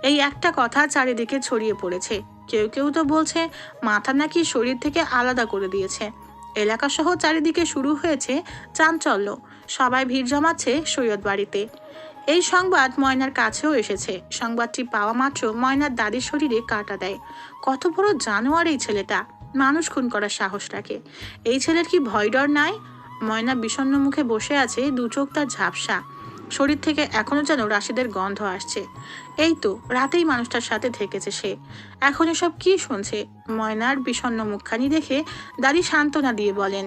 এই একটা কথা চারিদিকে ছড়িয়ে পড়েছে। কেউ কেউ তো বলছে মাথা নাকি শরীর থেকে আলাদা করে দিয়েছে। এলাকা সহ চারিদিকে শুরু হয়েছে চাঞ্চল্য। সবাই ভিড় জমাচ্ছে সৈয়দ বাড়িতে। এই সংবাদ ময়নার কাছেও এসেছে। সংবাদটি পাওয়া মাত্র ময়নার দাদির শরীরে কাঁটা দেয়। কত বড় জানোয়ার এই ছেলেটা, মানুষ খুন করার সাহস রাখে। এই ছেলের কি ভয় ডর নাই? ময়না বিষণ্ণ মুখে বসে আছে, দু চোখ তার ঝাপসা। শরীর থেকে এখনো যেন রাশিদের গন্ধ আসছে। এই তো রাতেই মানুষটার সাথে থেকেছে সে, এখন এসব কি শুনছে? ময়নার বিষণ্ণ মুখখানি দেখে দাদি সান্ত্বনা দিয়ে বলেন,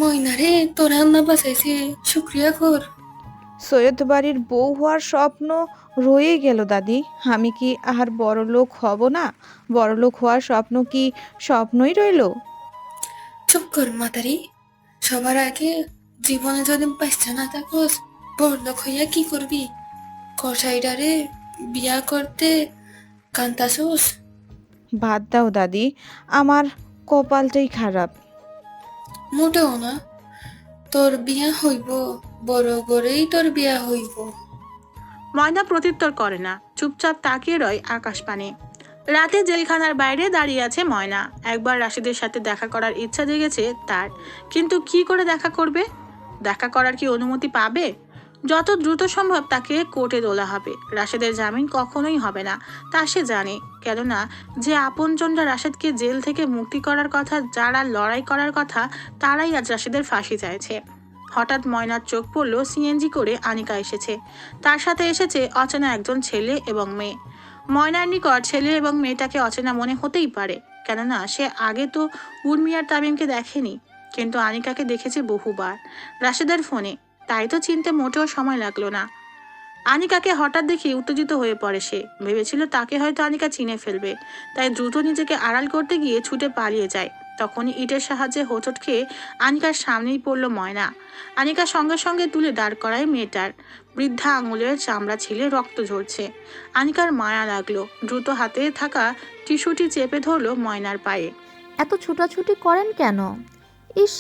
ময়নারে তোর আল্লাহ বাঁচাইছে, শুক্রিয়া কর। সৈয়দ বাড়ির বউ হওয়ার স্বপ্ন রয়ে গেল দাদি। আমি কি আর বড়লোক হব না? বড়লোক হওয়ার স্বপ্ন কি স্বপ্নই রইল? চুপ কর মাতারি। সবার আগে জীবনে যদি বাচ্চা না থাকস, বড়লোক হইয়া কি করবি? কসাইডারে বিয়া করতে কান্তাছোস? বাদ দাও দাদি, আমার কপালটাই খারাপ। মোটেও না, তোর বিয়া হইব, বড় করেই তোর বিয়া হইব। ময়না প্রত্যুত্তর করে না, চুপচাপ তাকিয়ে রয় আকাশ পানে। রাতে জেলখানার বাইরে দাঁড়িয়ে আছে ময়না। একবার রাশিদের সাথে দেখা করার ইচ্ছা জেগেছে তার, কিন্তু কি করে দেখা করবে? দেখা করার কি অনুমতি পাবে? যত দ্রুত সম্ভব তাকে কোর্টে তোলা হবে। রাশেদের জামিন কখনোই হবে না তা সে জানে, কেননা যে আপনজনরা রাশেদকে জেল থেকে মুক্তি করার কথা, যারা লড়াই করার কথা, তারাই আজ রাশেদের ফাঁসি চাইছে। হঠাৎ ময়নার চোখ পড়ল সিএনজি করে আনিকা এসেছে। তার সাথে এসেছে অচেনা একজন ছেলে এবং মেয়ে। ময়নার নিকট ছেলে এবং মেয়েটাকে অচেনা মনে হতেই পারে, কেননা সে আগে তো উর্মিয়ার তামিমকে দেখেনি, কিন্তু আনিকাকে দেখেছে বহুবার রাশেদের ফোনে, তাই তো চিনতে মোটেও সময় লাগলো না। আনিকাকে হঠাৎ দেখে উত্তেজিত হয়ে পড়ে সে। ভেবেছিল তাকে হয়তো আনিকা চিনে ফেলবে, তাই দ্রুত নিজেকে আড়াল করতে গিয়ে ছুটে পালিয়ে যায়। তখনই ইটের সাহায্যে হোঁচট খেয়ে আনিকার সামনেই পড়ল ময়না। আনিকা সঙ্গে সঙ্গে তুলে দাঁড় করায় মেয়েটার। বৃদ্ধা আঙুলের চামড়া ছিলে রক্ত ঝরছে। আনিকার মায়া লাগলো, দ্রুত হাতে থাকা টিস্যুটি চেপে ধরলো ময়নার পায়ে। এত ছোটাছুটি করেন কেন? ইস,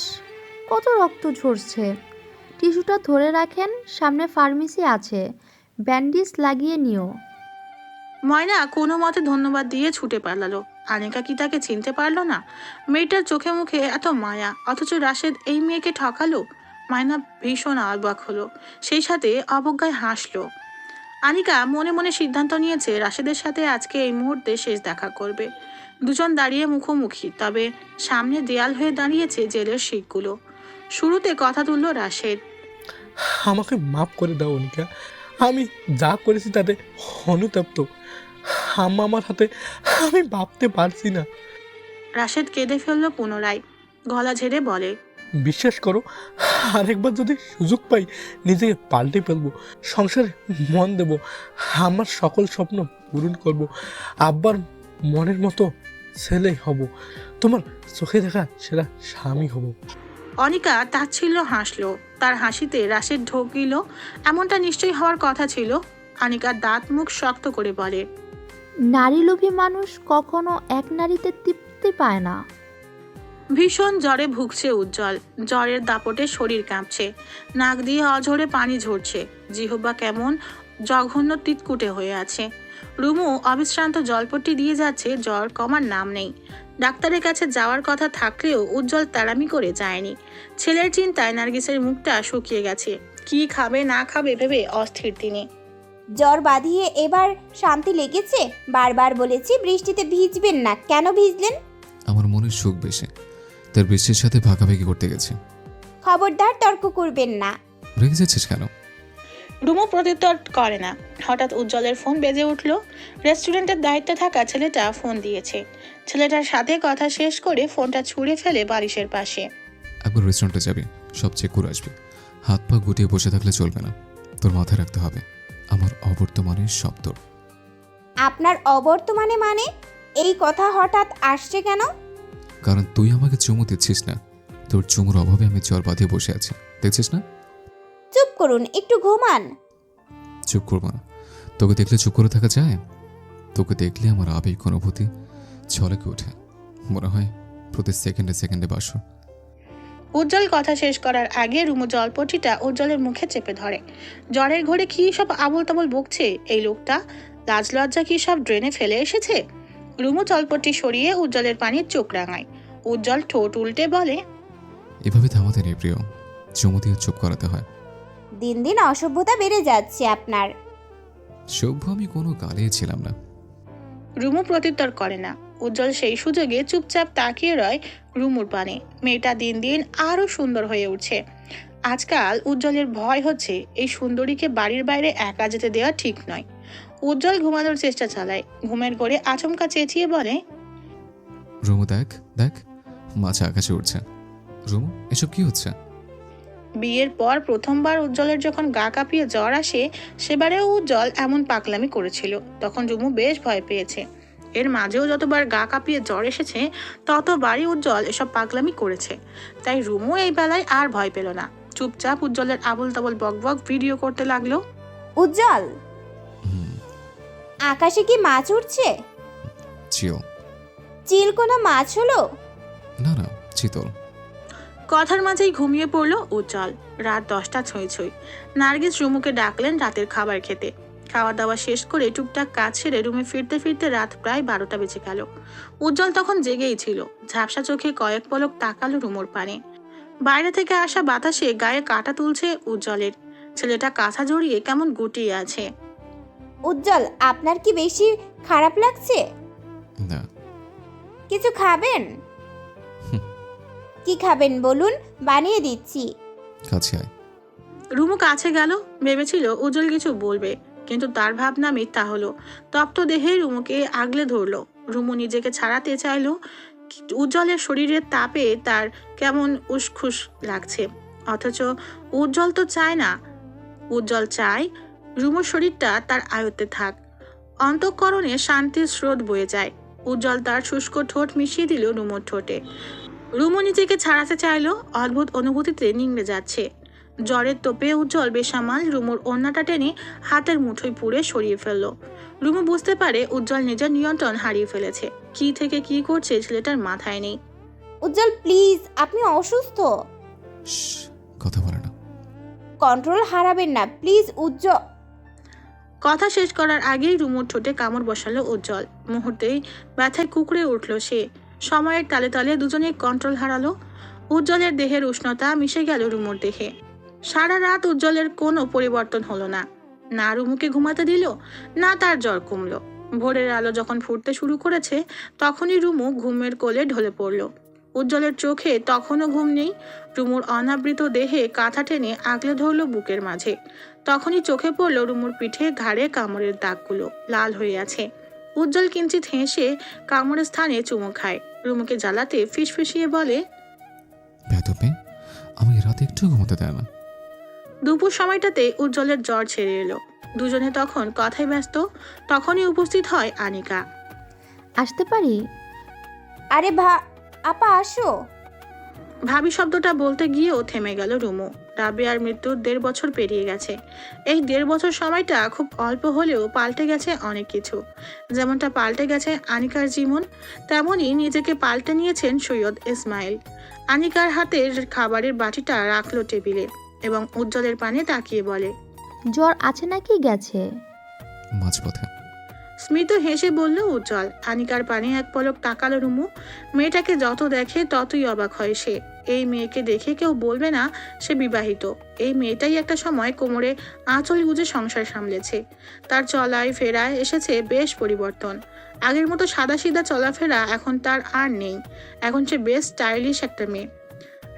কত রক্ত ঝরছে। টিস্যুটা ধরে রাখেন, সামনে ফার্মেসি আছে, ব্যান্ডেজ লাগিয়ে নিও। ময়না কোনো মতে ধন্যবাদ দিয়ে ছুটে পালালো। আনিকা কি তাকে চিনতে পারলো না? মেয়েটার চোখে মুখে এত মায়া, অথচ রাশেদ এই মেয়েকে ঠকালো। ময়না ভীষণ অবাক হলো, সেই সাথে অবজ্ঞায় হাসলো। আনিকা মনে মনে সিদ্ধান্ত নিয়েছে রাশেদের সাথে আজকে এই মুহূর্তে শেষ দেখা করবে। দুজন দাঁড়িয়ে মুখোমুখি, তবে সামনে দেয়াল হয়ে দাঁড়িয়েছে জেলের শিকগুলো। শুরুতে কথা তুলল রাশেদ। আমাকে মাফ করে দাও অনিকা, আমি যা করেছি তাতে অনুতপ্ত। আমার হাতে, আমি ভাবতে পারছি না। রাশেদ কেঁদে ফেলল পুনরায়, গলা ঝেড়ে বলে, বিশ্বাস করো, আরেকবার যদি সুযোগ পাই নিজেকে পাল্টে ফেলবো, সংসারে মন দেব, আমার সকল স্বপ্ন পূরণ করব, আব্বার মনের মতো ছেলেই হব, তোমার চোখে দেখা সেরা স্বামী হব। অনিকা তাচ্ছিল্য হাসলো। তার হাসিতে রাশেদ ঢোকিল, এমনটা নিশ্চয়ই হওয়ার কথা ছিল। আনিকার দাঁত মুখ শক্ত করে বলে, নারীলোভী মানুষ কখনো এক নারীতে তৃপ্তি পায় না। ভীষণ জ্বরে ভুগছে উজ্জ্বল। জ্বরের দাপটে শরীর কাঁপছে, নাক দিয়ে অঝরে পানি ঝরছে, জিহ্বা কেমন জঘন্য তিতকুটে হয়ে আছে। রুমু অবিশ্রান্ত জলপট্টি দিয়ে যাচ্ছে, জ্বর কমার নাম নেই। ডাক্তারের কাছে যাওয়ার কথা থাকলেও উজ্জ্বল তাড়ামি করে যায়নি। ছেলের চিন্তায় নার্গিসের মুখটা শুকিয়ে গেছে। কি খাবে না খাবে ভেবে অস্থির তিনি। জ্বর বাঁধিয়ে এবার শান্তি লেগেছে? বারবার বলেছি বৃষ্টিতে ভিজবেন না, কেন ভিজলেন? আমার মনের সুখ বেশি, তার বৃষ্টির সাথে ভাগাভাগি করতে গেছে। খবরদার তর্ক করবেন না। রেগে যাচ্ছিস কেন? রুমু প্রত্যুত্তর করে না। হঠাৎ উজ্জ্বলের ফোন বেজে উঠল। রেস্টুরেন্টের দায়িত্বে থাকা ছেলেটা ফোন দিয়েছে। ছেলেটার সাথে কথা শেষ করে ফোনটা ছুঁড়ে ফেলে বালিশের পাশে। একবার রেস্টুরেন্টে যাবি, সব চেক করে আসবি। হাত পা গুটিয়ে বসে থাকলে চলবে না, তোর মাথায় রাখতে হবে আমার অবর্তমানের শব্দ। আপনার অবর্তমানে মানে? এই কথা হঠাৎ আসছে কেন? কারণ তুই আমাকে চুমু দিচ্ছিস না, তোর চুমুর অভাবে আমি জ্বর বাঁধিয়ে বসে আছি, দেখছিস না? চুপ করুন, একটু ঘুমান। চুপ করবো না, তোকে দেখলে চুপ করে থাকা যায়? তোকে দেখলে আমার আবেগ অনুভূতি ঝলকে ওঠে, মনে হয় প্রতি সেকেন্ডে সেকেন্ডে বাসো। উজ্জ্বল কথা শেষ করার আগে রুমু জলপট্টিটা উজ্জ্বলের মুখে চেপে ধরে। জ্বরের ঘরে কি সব আবল তাবল বকছে এই লোকটা? লাজ লজ্জা কি সব ড্রেনে ফেলে এসেছে? রুমু জলপট্টি সরিয়ে উজ্জ্বলের পানির চোখ রাঙায়। উজ্জ্বল ঠোঁট উল্টে বলে, এভাবে থামাতে নেই প্রিয়, চুমু দিয়ে চুপ করাতে হয়। দিন দিন অসভ্যতা বেড়ে যাচ্ছে আপনার। সভ্য আমি কোনো কালে ছিলাম না। রুমু প্রত্যুত্তর করে না। উজ্জ্বল সেই সুযোগে চুপচাপ তাকিয়ে রয় রুমুর পানে। মেয়েটা দিন দিন আরো সুন্দর হয়ে উঠছে। আজকাল উজ্জ্বলের ভয় হচ্ছে এই সুন্দরীকে বাড়ির বাইরে একা যেতে দেওয়া ঠিক নয়। উজ্জ্বল ঘুমানোর চেষ্টা চালায়। ঘুমের ঘোরে আচমকা চেঁচিয়ে বলে, রুমু দেখ দেখ, মাছ আকাশে উঠছে। রুমু, এসব কি হচ্ছে? বিয়ের পর প্রথমবার উজ্জ্বলের যখন গা কাঁপিয়ে জ্বর আসে, সেবারেও উজ্জ্বল এমন পাগলামি করেছিল। তখন রুমু বেশ ভয় পেয়েছে। এর মাঝেও যতবার গা কাঁপিয়ে জ্বর এসেছে, ততবারই উজ্জ্বল এসব পাগলামি করেছে। তাই রুমু এই বেলায় আর ভয় পেল না। চুপচাপ উজ্জ্বলের আবল তাবল বকবক ভিডিও করতে লাগলো। উজ্জ্বল, আকাশে কি মাছ উঠছে? চিল। চিল কোনো মাছ হলো? না না, চিতল। কথার মাঝেই ঘুমিয়ে পড়লো উজ্জ্বল। রাত 10টা ছুঁই ছুঁই। নার্গিস রুমুকে ডাকলেন রাতের খাবার খেতে। খাওয়া দাওয়া শেষ করে টুকটাক কাজ সেরে রুমে ফিরতে ফিরতে রাত প্রায় 12টা বেজে গেল। উজ্জ্বল তখন জেগেই ছিল। ঝাপসা চোখে কয়েক পলক তাকালো রুমুর পানে। বাইরে থেকে আসা বাতাসে গায়ে কাঁটা তুলছে উজ্জ্বলের। ছেলেটা কাঁথা জড়িয়ে কেমন গুটিয়ে আছে। উজ্জ্বল, আপনার কি বেশি খারাপ লাগছে? না। কিছু খাবেন? কি খাবেন বলুন, বানিয়ে দিচ্ছি। কাছে আয়। রুমু কাছে গেল। ভেবেছিল উজ্জ্বল কিছু বলবে, কিন্তু তার ভাবনা মিথ্যা হলো। তপ্ত দেহে রুমুকে আগলে ধরলো। রুমু নিজেকে ছাড়াতে চাইলো। উজ্জ্বলের শরীরের তাপে তার কেমন উসখুস লাগছে। অথচ উজ্জ্বল তো চায় না। উজ্জ্বল চায় রুমুর শরীরটা তার আয়ত্তে থাক। অন্তঃকরণে শান্তির স্রোত বয়ে যায়। উজ্জ্বল তার শুষ্ক ঠোঁট মিশিয়ে দিল রুমুর ঠোঁটে। রুমু নিজেকে ছাড়াতে চাইলো। অদ্ভুত অনুভূতিতে নিংড়ে যাচ্ছে। জ্বরের তোপে উজ্জ্বল বেসামাল রুমুর ওড়নাটা টেনে হাতের মুঠোয় পুড়ে সরিয়ে ফেললো। রুমু বুঝতে পারে উজ্জ্বল নিজের নিয়ন্ত্রণ হারিয়ে ফেলেছে। কি থেকে কি করছে ছেলেটার মাথায় নেই। উজ্জ্বল প্লিজ, আপনি অসুস্থ। কথা বলে না। কন্ট্রোল হারাবেন না প্লিজ উজ্জ্বল। কথা শেষ করার আগেই রুমুর ঠোঁটে কামড় বসালো উজ্জ্বল। মুহূর্তেই ব্যথায় কুকড়ে উঠল সে। সময়ের তালে তালে দুজনেই কন্ট্রোল হারালো। উজ্জ্বলের দেহের উষ্ণতা মিশে গেল রুমুর দেহে। সারা রাত উজ্জ্বলের কোনো পরিবর্তন হলো না। না রুমুকে ঘুমাতে দিল, না তার জ্বর কমলো। ভোরের আলো যখন ফুটতে শুরু করেছে, তখনই রুমু ঘুমের কোলে ঢলে পড়ল। উজ্জ্বলের চোখে তখনও ঘুম নেই। রুমুর অনাবৃত দেহে কাঁথা টেনে আগলে ধরল বুকের মাঝে। তখনই চোখে পড়ল রুমুর পিঠে ঘাড়ে কামড়ের দাগগুলো লাল হয়ে আছে। উজ্জ্বল কিঞ্চিত হেসে কামড়ের স্থানে চুমু খায়। রুমুকে জ্বালাতে ফিসফিসিয়ে বলে, বেয়াদব, আমি রাতে একটু ঘুমোতে দেয় না। দুপুর সময়টাতে উজ্জ্বলের জ্বর ছেড়ে এলো। দুজনে তখন কথায় ব্যস্ত। তখনই উপস্থিত হয় আনিকা। আসতে পারি? আরে আপা আসো। ভাবি শব্দটা বলতে গিয়েও থেমে গেল রুমু। রাবেয়ার মৃত্যুর 1.5 বছর পেরিয়ে গেছে। এই 1.5 বছর সময়টা খুব অল্প হলেও পাল্টে গেছে অনেক কিছু। যেমনটা পাল্টে গেছে আনিকার জীবন, তেমনই নিজেকে পাল্টে নিয়েছেন সৈয়দ ইসমাইল। আনিকার হাতের খাবারের বাটিটা রাখলো টেবিলে এবং উজ্জ্বলের পানে তাকিয়ে বলে, জ্বর আছে নাকি গেছে? মাঝপথে। স্মিত হেসে বলল উজ্জ্বল। আনিকার পানে এক পলক তাকালো রুমু। মেয়েটাকে যত দেখে ততই অবাক হয় সে। এই মেয়েকে দেখে কেউ বলবে না সে বিবাহিত। এই মেয়েটাই একটা সময় কোমরে আঁচল গুজে সংসার সামলেছে। তার চলায় ফেরায় এসেছে বেশ পরিবর্তন। আগের মতো সাদাসিধা চলাফেরা এখন তার আর নেই। এখন সে বেশ স্টাইলিশ একটা মেয়ে।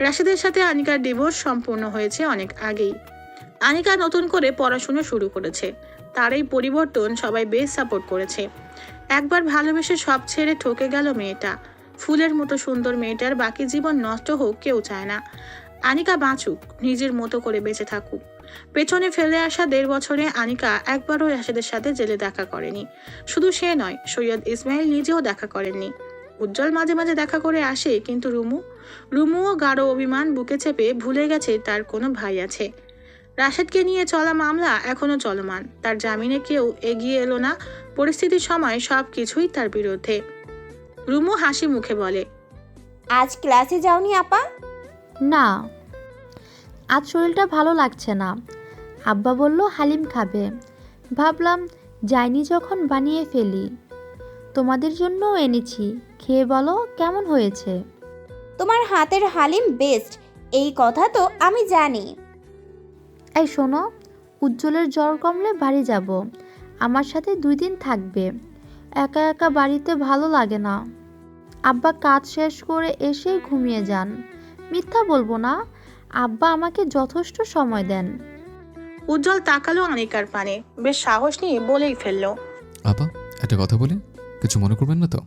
রাশেদের সাথে আনিকার ডিভোর্স সম্পূর্ণ হয়েছে অনেক আগেই। আনিকা নতুন করে পড়াশোনা শুরু করেছে। তার এই পরিবর্তন সবাই বেশ সাপোর্ট করেছে। একবার ভালোবেসে সব ছেড়ে ঠকে গেল মেয়েটা। ফুলের মতো সুন্দর মেয়েটার বাকি জীবন নষ্ট হোক কেউ চায় না। আনিকা বাঁচুক, নিজের মতো করে বেঁচে থাকুক। পেছনে ফেলে আসা 1.5 বছরে আনিকা একবারও রাশেদের সাথে জেলে দেখা করেনি। শুধু সে নয়, সৈয়দ ইসমাইল নিজেও দেখা করেননি। উজ্জ্বল মাঝে মাঝে দেখা করে আসে, কিন্তু রুমুও গাঢ় অভিমান বুকে চেপে ভুলে গেছে তার কোনো ভাই আছে। রাশেদকে নিয়ে চলা মামলা এখনো চলমান। তার জামিনে কেউ এগিয়ে এলো না। পরিস্থিতির সময় সব কিছুই তার বিরুদ্ধে। রুমু হাসি মুখে বলে, আজ ক্লাসে যাওনি আপা? না, আজ শরীরটা ভালো লাগছে না। আব্বা বলল হালিম খাবে। ভাবলাম যাইনি যখন বানিয়ে ফেলি। তোমাদের জন্যও এনেছি, খেয়ে বলো কেমন হয়েছে। তোমার হাতের হালিম বেস্ট, এই কথা তো আমি জানি। এই শোনো, উজ্জ্বলের জ্বর কমলে বাড়ি যাব, আমার সাথে 2 দিন থাকবে। একা একা বাড়িতে ভালো লাগে না। আব্বা কাজ শেষ করে এসেই ঘুমিয়ে যান। মিথ্যা বলবো না, আব্বা আমাকে যথেষ্ট সময় দেন। উজ্জ্বল তাকালো আনিকার পানে, বেশ সাহস নিয়ে বলেই ফেললো, আপা, একটা কথা বলি, কিছু মনে করবেন না তো?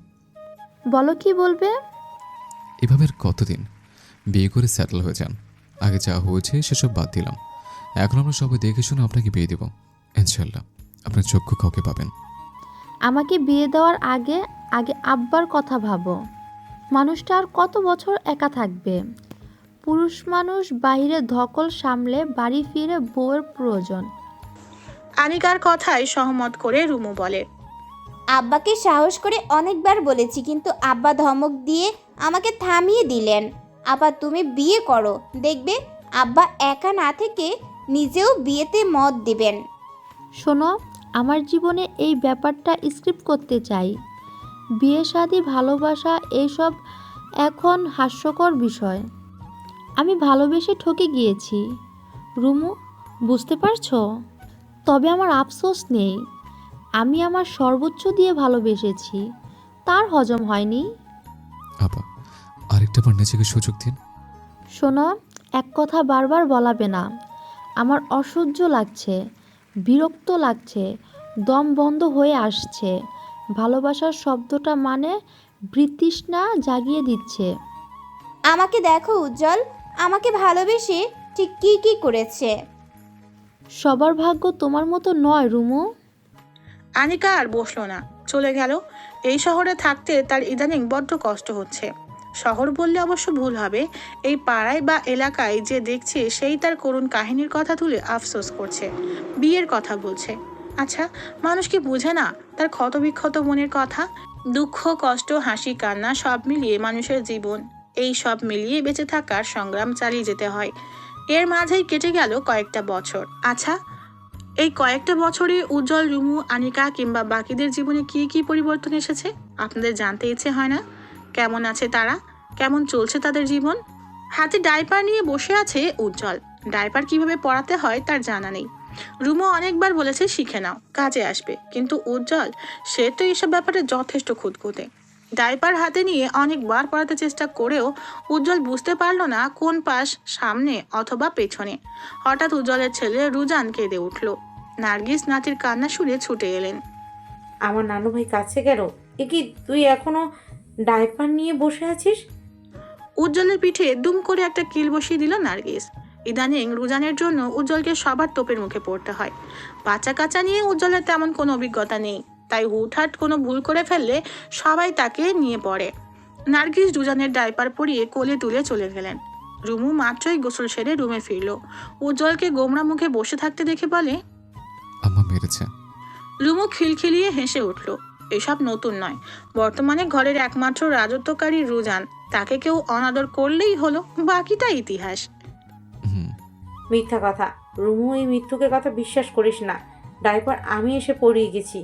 বলো, কি বলবে? এভাবে আর কতদিন? বিয়ে করে সেটেল হয়ে যান। আগে যা হয়েছে সেসব বাদ দিলাম। এখন আমরা সবাই দেখে শুনে আপনাকে বিয়ে দেব ইনশাল্লাহ। আপনার চক্ষু কাউকে পাবেন। আমাকে বিয়ে দেওয়ার আগে আগে আব্বার কথা ভাবো। মানুষটা আর কত বছর একা থাকবে? পুরুষ মানুষ বাইরে ধকল সামলে বাড়ি ফিরে বউয়ের প্রয়োজন। আনিকার কথায় সহমত করে রুমু বলে, আব্বাকে সাহস করে অনেকবার বলেছি, কিন্তু আব্বা ধমক দিয়ে আমাকে থামিয়ে দিলেন। আবার তুমি বিয়ে করো, দেখবে আব্বা একা না থেকে নিজেও বিয়েতে মত দিবেন। শোনো, আমার জীবনে এই ব্যাপারটা স্ক্রিপ্ট করতে চাই। বিয়ে শাদী ভালোবাসা এইসব এখন হাস্যকর বিষয়। আমি ভালোবেসে ঠকে গিয়েছি রুমু, বুঝতে পারছো? তবে আমার আফসোস নেই, আমি আমার সর্বোচ্চ দিয়ে ভালোবেসেছি, তার হজম হয়নি। আপা, আরেকটা বার নিজেকে সুযোগ দিন। শোনো, এক কথা বারবার বলাবে না। আমার অসহ্য লাগছে, বিরক্ত লাগছে, দম বন্ধ হয়ে আসছে। ভালোবাসার শব্দটা মানে বৃতৃষ্ণা জাগিয়ে দিচ্ছে। আমাকে দেখো উজ্জ্বল, আমাকে ভালোবেসে ঠিক কি কি করেছে। সবার ভাগ্য তোমার মতো নয় রুমু। আনিকা আর বসলো না, চলে গেল। এই শহরে থাকতে তার ইদানিং বড্ড কষ্ট হচ্ছে। শহর বললে অবশ্য ভুল হবে, এই পাড়ায় বা এলাকায় যে দেখছে সেই তার করুণ কাহিনীর কথা তুলে আফসোস করছে, বিয়ের কথা বলছে। আচ্ছা, মানুষ কি বুঝে না তার ক্ষতবিক্ষত মনের কথা? দুঃখ, কষ্ট, হাসি, কান্না সব মিলিয়ে মানুষের জীবন। এই সব মিলিয়ে বেঁচে থাকার সংগ্রাম চালিয়ে যেতে হয়। এর মাঝেই কেটে গেল কয়েকটা বছর। আচ্ছা, এই কয়েকটা বছরে উজ্জ্বল, রুমু, আনিকা কিংবা বাকিদের জীবনে কি কি পরিবর্তন এসেছে আপনাদের জানতে ইচ্ছে হয় না? কেমন আছে তারা? কেমন চলছে তাদের জীবন? হাতে ডাইপার নিয়ে বসে আছে উজ্জ্বল। ডাইপার কিভাবে পরাতে হয় তার জানা নেই। রুমু অনেকবার বলেছে শিখে নাও, কাজে আসবে, কিন্তু উজ্জ্বল, সে তো এসব ব্যাপারে যথেষ্ট খুঁতখুঁতে। ডাইপার হাতে নিয়ে অনেকবার পড়াতে চেষ্টা করেও উজ্জ্বল বুঝতে পারল না কোন পাশ, সামনে অথবা পেছনে। হঠাৎ উজ্জ্বলের ছেলে রুজান কেঁদে উঠল। নার্গিস নাতির কান্না শুনে ছুটে এলেন। আমার নানু ভাই কাছে গেল, এ কি তুই এখনো ডাইপার নিয়ে বসে আছিস? উজ্জ্বলের পিঠে দুম করে একটা কিল বসিয়ে দিল নার্গিস। ইদানিং রুজানের জন্য উজ্জ্বলকে সবার তোপের মুখে পড়তে হয়। বাচ্চা কাচ্চা নিয়ে উজ্জ্বলের তেমন কোনো অভিজ্ঞতা নেই, তাই হুটহাট কোনো ভুল করে ফেললে সবাই তাকে নিয়ে পড়ে। নার্গিস রুজানের ডাইপার পরিয়ে কোলে তুলে চলে গেলেন। রুমু মাত্রই গোসল সেরে রুমে ফিরল। উজ্জ্বলকে গোমরা মুখে বসে থাকতে দেখে বলে, আম্মা মেরেছে। রুমু খিলখিলিয়ে হেসে উঠল। এসব নতুন নয়, বর্তমানে ঘরের একমাত্র রাজত্বকারী রুজান, তাকে কেউ অনাদর করলেই হলো, বাকিটা ইতিহাস। মিথ্যা কথা, রুমু এই মিথ্যুকের কথা বিশ্বাস করিস না। ডাইপার আমি এসে পড়িয়ে গেছি।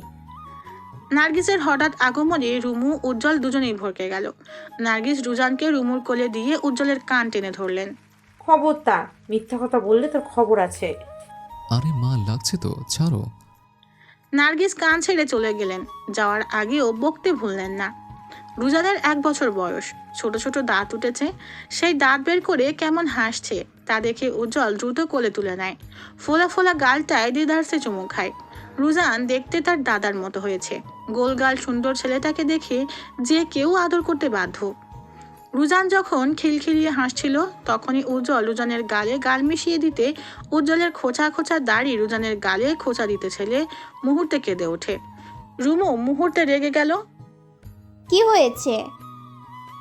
নার্গিসের হঠাৎ আগমনে রুমু, উজ্জ্বল দুজনেই ভরকে গেল। নার্গিস রুজানকে রুমুর কোলে দিয়ে উজ্জ্বলের কান টেনে ধরলেন। খবরদার, মিথ্যা কথা বললে তোর খবর আছে। আরে মা, লাগছে তো, ছাড়ো। নার্গিস কান ছেড়ে চলে গেলেন। যাওয়ার আগেও বকতে ভুললেন না। রুজানের 1 বছর বয়স, ছোট ছোট দাঁত উঠেছে। সেই দাঁত বের করে কেমন হাসছে তা দেখে উজ্জ্বল দ্রুত কোলে তুলে নেয়। ফোলা ফোলা গালটায় দিদারসে চুমু খায়। রুজান দেখতে তার দাদার মতো হয়েছে। গোলগাল সুন্দর ছেলেটাকে দেখে যে কেউ আদর করতে বাধ্য। রুজান যখন খিলখিলিয়ে হাসছিল, তখনই উজ্জ্বল রুজানের গালে গাল মিশিয়ে দিতে উজ্জ্বলের খোঁচা খোঁচা দাড়ি রুজানের গালে খোঁচা দিতে ছেলে মুহূর্তে কেঁদে ওঠে। রুমু মুহূর্তে রেগে গেল। কি হয়েছে?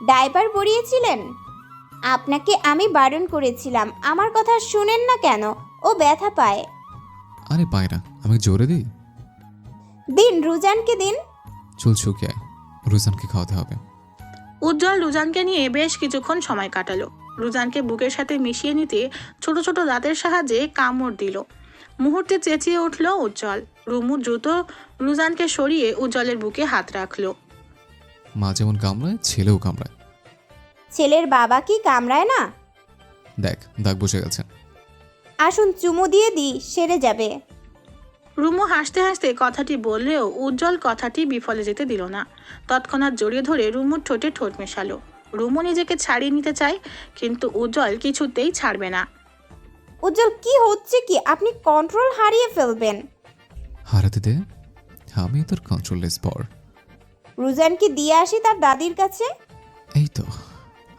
ডাইপার পরিয়েছিলেন? আপনাকে আমি বারণ করেছিলাম, আমার কথা শুনেন না কেন? ও ব্যথা পায়। আরে পায় না, আমি জোরে দিই। দিন, রুজানকে দিন। চল শুকে আয়, রুজানকে খাওয়াতে হবে। উজ্জ্বল রুজানকে নিয়ে বেশ কিছুক্ষণ সময় কাটালো। রুজানকে বুকের সাথে মিশিয়ে নিতে ছোট ছোট দাঁতের সাহায্যে কামড় দিল। মুহূর্তে চেঁচিয়ে উঠল উজ্জ্বল। রুমু দ্রুত রুজানকে সরিয়ে উজ্জ্বলের বুকে হাত রাখলো। মা যেমন কামড়ায়, ছেলেও কামড়ায়। ছেলের বাবা কি কামড়ায় না? দেখ, দাগ বসে গেছে। আসুন চুমু দিয়ে দিই, সেরে যাবে। রুমু হাসতে হাসতে কথাটি বললেও উজ্জ্বল কথাটি বিফলে যেতে দিল না। তৎক্ষণাৎ জড়িয়ে ধরে রুমুর ঠোঁটে ঠোঁট মেশালো। রুমু নিজেকে ছাড়িয়ে নিতে চায়, কিন্তু উজ্জ্বল কিছুতেই ছাড়বে না। উজ্জ্বল, কি হচ্ছে কি? আপনি কন্ট্রোল হারিয়ে ফেলবেন। হারাতে দে, আমি তোর কন্ট্রোললেস বর। রুজানকে দিয়ে আসি তার দাদির কাছে। এই তো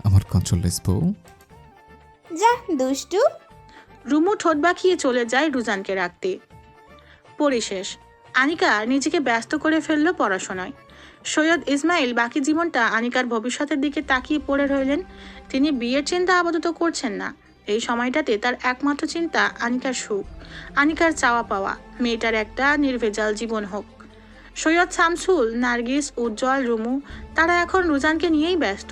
আমার কন্ট্রোললেস বউ। যা দুষ্টু। রুমু ঠোঁট বাঁকিয়ে চলে যায় রুজানকে রাখতে। পরিশেষ আনিকা নিজেকে ব্যস্ত করে ফেলল পড়াশোনায়। সৈয়দ ইসমাইল বাকি জীবনটা আনিকার ভবিষ্যতের দিকে তাকিয়ে পড়ে রইলেন। তিনি বিয়ের চিন্তা আপাতত করছেন না। এই সময়টাতে তার একমাত্র চিন্তা আনিকার সুখ, আনিকার চাওয়া পাওয়া, মেয়েটার একটা নির্ভেজাল জীবন হোক। সৈয়দ শামসুল, নার্গিস, উজ্জ্বল, রুমু তারা এখন রুজানকে নিয়েই ব্যস্ত।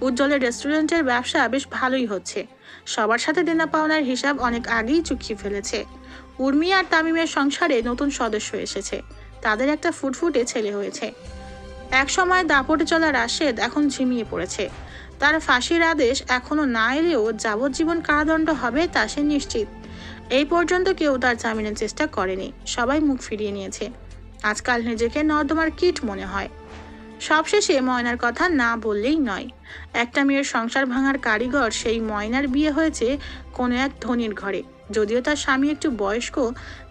উজ্জ্বলের রেস্টুরেন্টের ব্যবসা বেশ ভালোই হচ্ছে। সবার সাথে দেনা পাওনার হিসাব অনেক আগেই চুকিয়ে ফেলেছে। উর্মি আর তামিমের সংসারে নতুন সদস্য এসেছে। তাদের একটা ফুটফুটে ছেলে হয়েছে। এক সময় দাপটে চলা রাশেদ এখন ঝিমিয়ে পড়েছে। তার ফাঁসির আদেশ এখনো না এলেও যাবজ্জীবন কারাদণ্ড হবে তা সে নিশ্চিত। এই পর্যন্ত কেউ তার জামিনের চেষ্টা করেনি, সবাই মুখ ফিরিয়ে নিয়েছে। আজকাল নিজেকে নর্দমার কীট মনে হয়। সবশেষে ময়নার কথা না বললেই নয়। একটা মেয়ের সংসার ভাঙার কারিগর সেই ময়নার বিয়ে হয়েছে কোনো এক ধনীর ঘরে। যদিও তার স্বামী একটু বয়স্ক,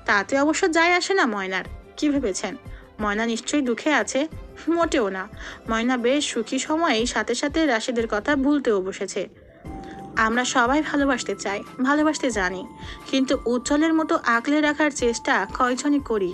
তাতে অবশ্য যায় আসে না ময়নার। কি ভেবেছেন ময়না নিশ্চয়ই দুঃখে আছে? মোটেও না। ময়না বেশ সুখী সময়েই সাথে সাথে রাশেদের কথা ভুলতেও বসেছে। আমরা সবাই ভালোবাসতে চাই, ভালোবাসতে জানি, কিন্তু উজ্জ্বলের মতো আগলে রাখার চেষ্টা কয়জনই করি।